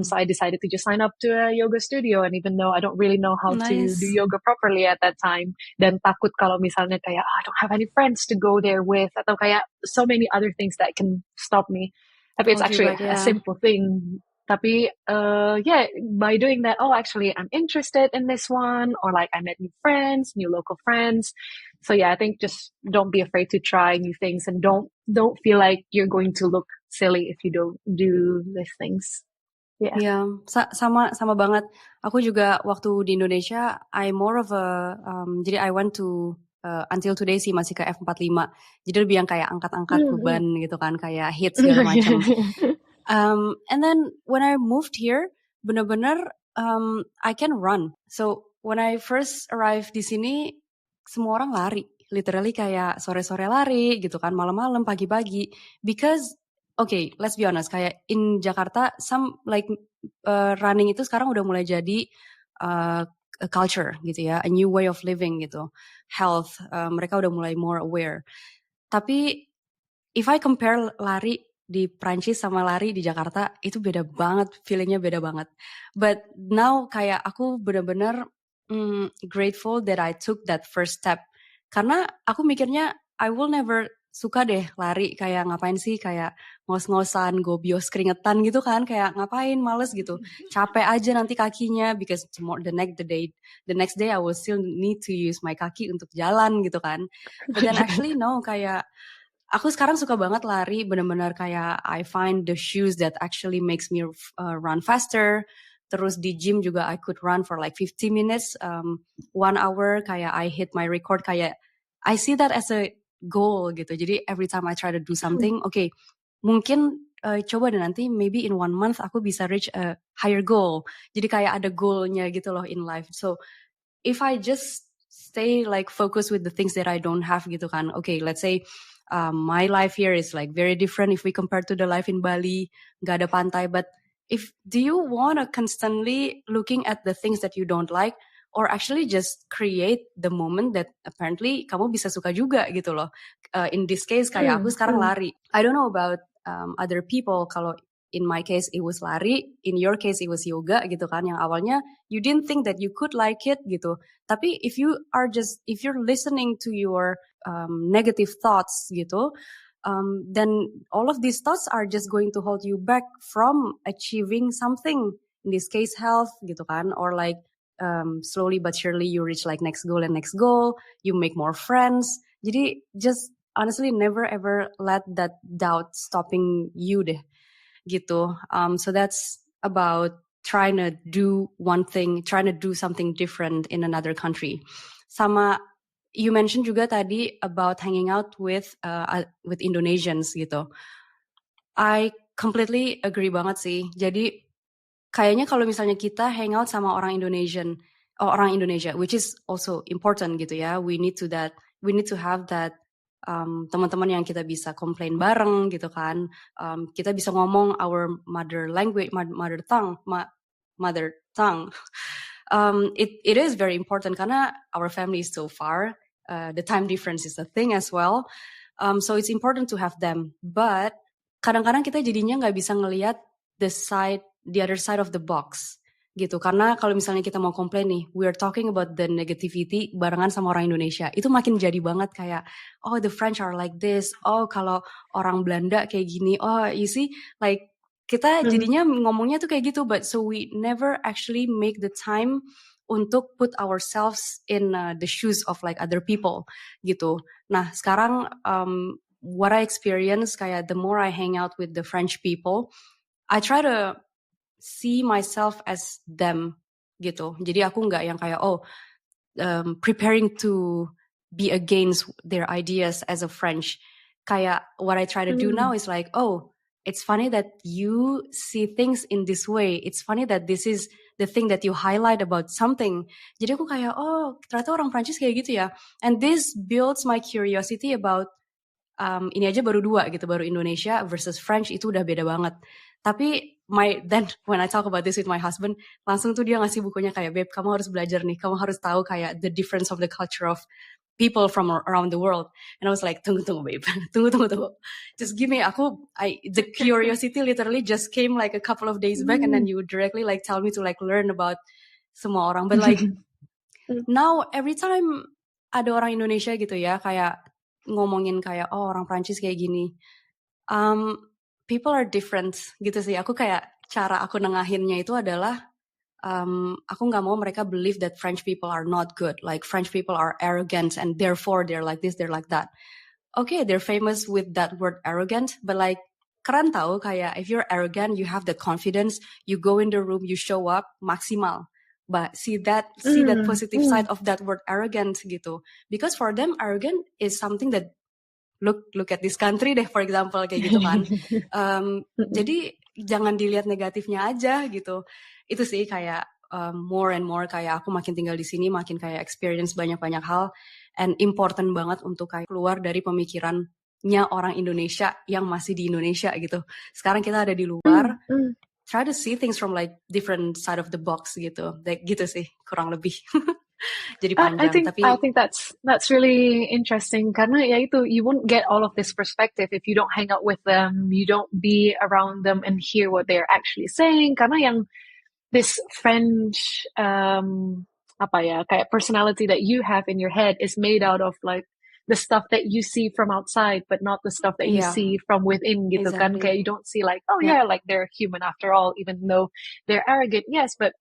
So I decided to just sign up to a yoga studio, and even though I don't really know how to do Nice. yoga properly at that time, dan takut kalau misalnya kayak I don't have any friends to go there with, atau kayak so many other things that can stop me. Tapi it's Hold you actually back, a yeah. simple thing. Tapi yeah, by doing that, oh, actually, I'm interested in this one, or like I met new friends, new local friends. So yeah, I think just don't be afraid to try new things, and don't feel like you're going to look silly if you don't do these things. Yeah. Iya, sama banget. Aku juga waktu di Indonesia, I more of a, jadi I went to, until today sih masih ke F45. Jadi lebih yang kayak angkat-angkat beban gitu kan, kayak hit segala macam. And then when I moved here, bener-bener I can run. So when I first arrived di sini, semua orang lari. Literally kayak sore-sore lari gitu kan, malam-malam, pagi-pagi. Because, okay, let's be honest, kayak in Jakarta, some like running itu sekarang udah mulai jadi a culture gitu ya, a new way of living gitu. Health, mereka udah mulai more aware. Tapi if I compare lari di Prancis sama lari di Jakarta, itu beda banget, feelingnya beda banget. But now kayak aku bener-bener grateful that I took that first step. Karena aku mikirnya I will never suka deh lari, kayak ngapain sih, kayak ngos-ngosan, gobios, keringetan gitu kan, kayak ngapain, males gitu. Capek aja nanti kakinya, because the next day I will still need to use my kaki untuk jalan gitu kan. But then actually no, kayak aku sekarang suka banget lari, benar-benar kayak I find the shoes that actually makes me run faster. Terus di gym juga I could run for like 50 minutes, 1 hour, kayak I hit my record, kayak I see that as a goal gitu. Jadi every time I try to do something, okay, mungkin coba deh nanti maybe in 1 month aku bisa reach a higher goal. Jadi kayak ada goalnya gitu loh in life. So if I just stay like focused with the things that I don't have gitu kan, okay, let's say my life here is like very different if we compare to the life in Bali, nggak ada pantai, but do you want to constantly looking at the things that you don't like, or actually just create the moment that apparently kamu bisa suka juga gitu loh. In this case kayak aku sekarang lari. I don't know about other people, kalau in my case it was lari, in your case it was yoga gitu kan, yang awalnya you didn't think that you could like it gitu. Tapi if you're listening to your negative thoughts gitu, then all of these thoughts are just going to hold you back from achieving something. In this case, health gitu kan, or like slowly but surely you reach like next goal and next goal, you make more friends. Jadi just honestly never ever let that doubt stopping you deh gitu. So that's about trying to do one thing, trying to do something different in another country. Sama you mentioned juga tadi about hanging out with Indonesians gitu. I completely agree banget sih. Jadi kayaknya kalau misalnya kita hangout sama orang Indonesia, which is also important gitu ya, we need to have that teman-teman yang kita bisa komplain bareng gitu kan, kita bisa ngomong our mother tongue. It is very important karena our family is so far, the time difference is a thing as well, so it's important to have them. But kadang-kadang kita jadinya nggak bisa ngelihat the other side of the box gitu, karena kalau misalnya kita mau komplain nih, we are talking about the negativity barengan sama orang Indonesia, itu makin jadi banget kayak oh the French are like this, oh kalau orang Belanda kayak gini, oh you see like kita jadinya ngomongnya tuh kayak gitu, but so we never actually make the time untuk put ourselves in the shoes of like other people gitu. Nah sekarang what I experience kayak the more I hang out with the French people, I try to see myself as them gitu. Jadi aku nggak yang kayak preparing to be against their ideas as a French. Kayak what I try to do now is like, oh, it's funny that you see things in this way. It's funny that this is the thing that you highlight about something. Jadi aku kayak, oh, ternyata orang Prancis kayak gitu ya. And this builds my curiosity about ini aja baru 2 gitu, baru Indonesia versus French, itu udah beda banget. Tapi then when I talk about this with my husband, langsung tuh dia ngasih bukunya kayak, babe, kamu harus belajar nih, kamu harus tahu kayak the difference of the culture of people from around the world. And I was like, tunggu babe, tunggu. Just give me, the curiosity literally just came like a couple of days back, and then you directly like tell me to like learn about semua orang. But like now every time ada orang Indonesia gitu ya, kayak ngomongin kayak, oh orang Prancis kayak gini, people are different gitu sih. Aku kayak cara aku nengahinnya itu adalah aku nggak mau mereka believe that French people are not good, like French people are arrogant and therefore they're like this, they're like that. Okay, they're famous with that word arrogant, but like keren tahu kayak if you're arrogant, you have the confidence, you go in the room, you show up maksimal. But see that positive side of that word arrogant gitu. Because for them arrogant is something that look at this country deh, for example, kayak gitu kan. Jadi jangan dilihat negatifnya aja gitu. Itu sih kayak more and more kayak aku makin tinggal di sini, makin kayak experience banyak-banyak hal, and important banget untuk kayak keluar dari pemikirannya orang Indonesia yang masih di Indonesia gitu. Sekarang kita ada di luar, try to see things from like different side of the box gitu. Like, gitu sih kurang lebih. Jadi panjang, I think that's really interesting karena ya itu, you won't get all of this perspective if you don't hang out with them, you don't be around them and hear what they're actually saying. Karena yang this French kayak personality that you have in your head is made out of like the stuff that you see from outside, but not the stuff that you see from within gitu kan. Kayak you don't see like, like they're human after all, even though they're arrogant, yes, but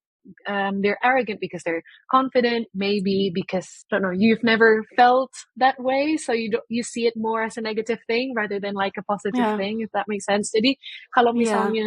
they're arrogant because they're confident, maybe because, I don't know, you've never felt that way, so you see it more as a negative thing rather than like a positive thing, if that makes sense. Jadi kalau misalnya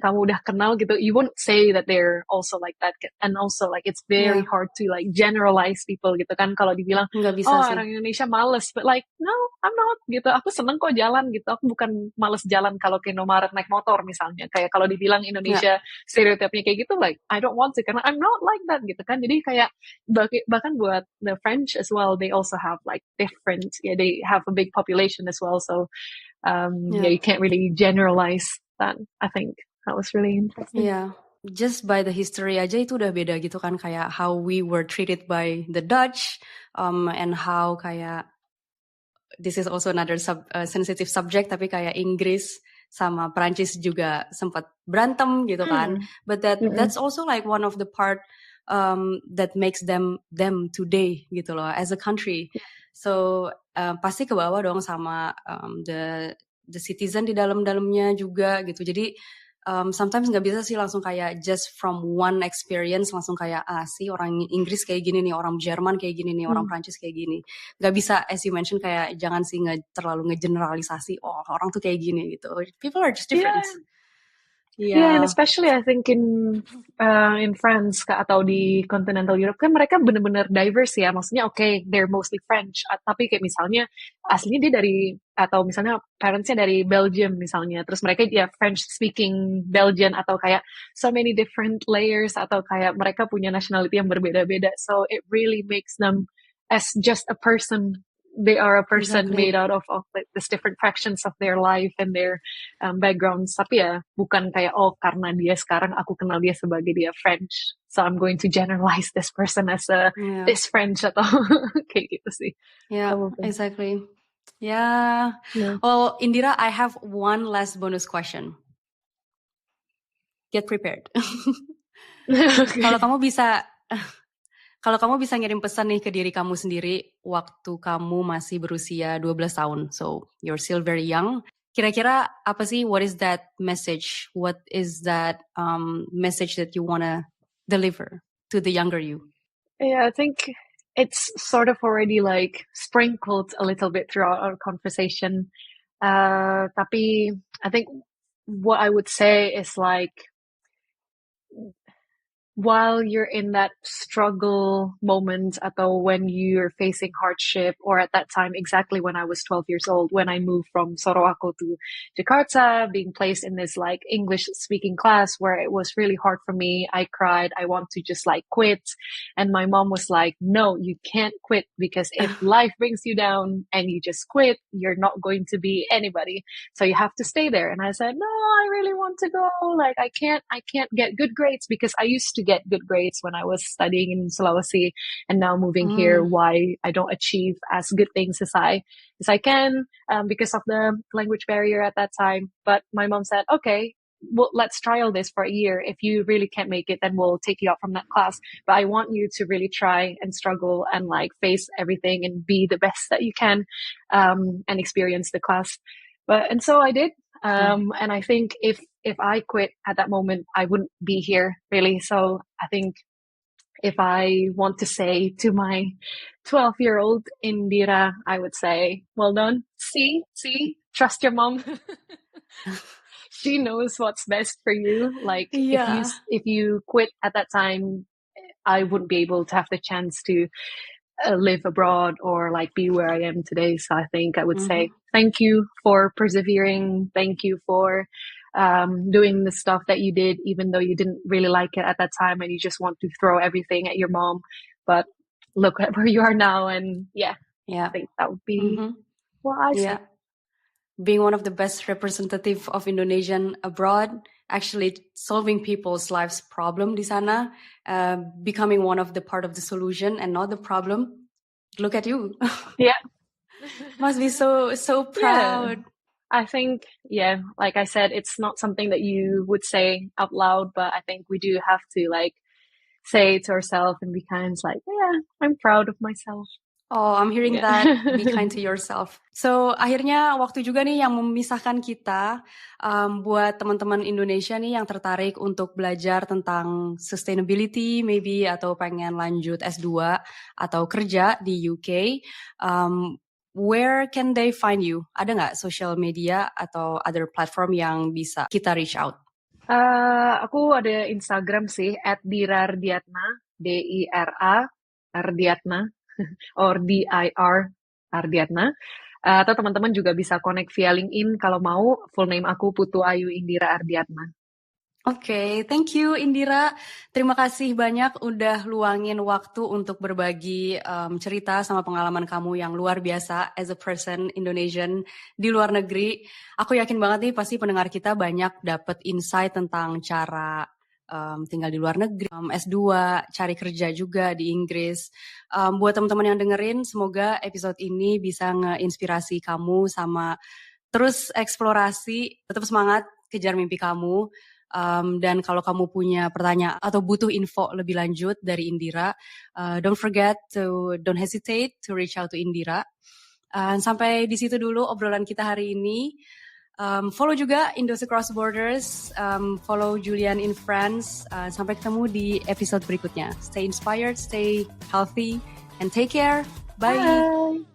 kamu udah kenal gitu, you won't say that they're also like that. And also like it's very hard to like generalize people gitu kan. Kalau dibilang, orang Indonesia males, but like no, I'm not gitu. Aku seneng kok jalan gitu. Aku bukan males jalan kalau ke Indomaret naik motor misalnya. Kayak kalau dibilang Indonesia stereotipnya kayak gitu, like I don't want to karena I'm not like that gitu kan. Jadi kayak bahkan buat the French as well, they also have like different, they have a big population as well. So you can't really generalize that. I think that was really interesting. Yeah, just by the history aja itu udah beda gitu kan, kayak how we were treated by the Dutch, and how kayak this is also another sensitive subject, tapi kayak Inggris sama Prancis juga sempat berantem gitu kan. But that's also like one of the part that makes them today gitu loh as a country. So pasti ke bawah dong sama the citizen di dalamnya juga gitu. Jadi sometimes nggak bisa sih langsung kayak just from one experience langsung kayak sih orang Inggris kayak gini nih, orang Jerman kayak gini nih, orang Prancis kayak gini. Nggak bisa, as you mentioned, kayak jangan sih terlalu ngegeneralisasi, orang tuh kayak gini gitu. People are just different. Yeah, and especially I think in France atau di continental Europe kan mereka benar-benar diverse ya. Maksudnya they're mostly French, tapi kayak misalnya aslinya dia dari, atau misalnya parentsnya dari Belgium misalnya, terus mereka French speaking Belgian, atau kayak so many different layers, atau kayak mereka punya nationality yang berbeda-beda. So it really makes them as just a person. They are a person made out of like these different fractions of their life and their backgrounds. Tapi ya bukan kayak karena dia sekarang aku kenal dia sebagai dia French, so I'm going to generalize this person as this French atau kayak gitu sih. Yeah, exactly. Yeah. Well, Indira, I have one last bonus question. Get prepared. Kalau kamu bisa ngirim pesan nih ke diri kamu sendiri waktu kamu masih berusia 12 tahun, so you're still very young, kira-kira apa sih, what is that message? What is that message that you want to deliver to the younger you? Yeah, I think it's sort of already like sprinkled a little bit throughout our conversation. Tapi I think what I would say is like, while you're in that struggle moment, atau when you're facing hardship, or at that time, exactly when I was 12 years old, when I moved from Sorowako to Jakarta, being placed in this like English speaking class where it was really hard for me. I cried. I want to just like quit. And my mom was like, no, you can't quit, because if life brings you down and you just quit, you're not going to be anybody. So you have to stay there. And I said, no, I really want to go. Like, I can't get good grades, because I used to get good grades when I was studying in Sulawesi, and now moving here, Hmm. why I don't achieve as good things as I can, because of the language barrier at that time. But my mom said, okay, well, let's trial this for a year. If you really can't make it, then we'll take you out from that class. But I want you to really try and struggle and like face everything and be the best that you can, and experience the class. And so I did. And I think if I quit at that moment, I wouldn't be here really. So I think if I want to say to my 12-year-old Indira, I would say, well done. See, trust your mom. She knows what's best for you. Like Iya. if you quit at that time, I wouldn't be able to have the chance to live abroad or like be where I am today. So I think I would say Mhm. thank you for persevering. Thank you for doing the stuff that you did, even though you didn't really like it at that time and you just want to throw everything at your mom. But look at where you are now. And yeah, I Iya. think that would be Mhm. what I say. Iya. Being one of the best representative of Indonesian abroad, actually solving people's lives problem di sana, becoming one of the part of the solution and not the problem. Look at you. Yeah. Must be so Yeah. proud. I think, yeah, like I said, it's not something that you would say out loud, but I think we do have to like say it to ourselves and be kind of like, yeah, I'm proud of myself. Oh, I'm hearing Yeah. that. Be kind to yourself. So, akhirnya waktu juga nih yang memisahkan kita buat teman-teman Indonesia nih yang tertarik untuk belajar tentang sustainability maybe atau pengen lanjut S2 atau kerja di UK. Where can they find you? Ada nggak social media atau other platform yang bisa kita reach out? Aku ada Instagram sih, @dirardiatna, DIRA, Ardiatna, or DIR, Ardiatna. Atau teman-teman juga bisa connect via LinkedIn kalau mau. Full name aku Putu Ayu Indira Ardiatna. Oke, thank you Indira. Terima kasih banyak udah luangin waktu untuk berbagi cerita sama pengalaman kamu yang luar biasa as a person Indonesian di luar negeri. Aku yakin banget nih pasti pendengar kita banyak dapat insight tentang cara tinggal di luar negeri, S2, cari kerja juga di Inggris. Buat teman-teman yang dengerin, semoga episode ini bisa ngeinspirasi kamu sama terus eksplorasi, tetap semangat kejar mimpi kamu. Dan kalau kamu punya pertanyaan atau butuh info lebih lanjut dari Indira, don't hesitate to reach out to Indira. Sampai di situ dulu obrolan kita hari ini. Follow juga Indose Cross Borders, follow Julian in France. Sampai ketemu di episode berikutnya. Stay inspired, stay healthy, and take care. Bye. Bye.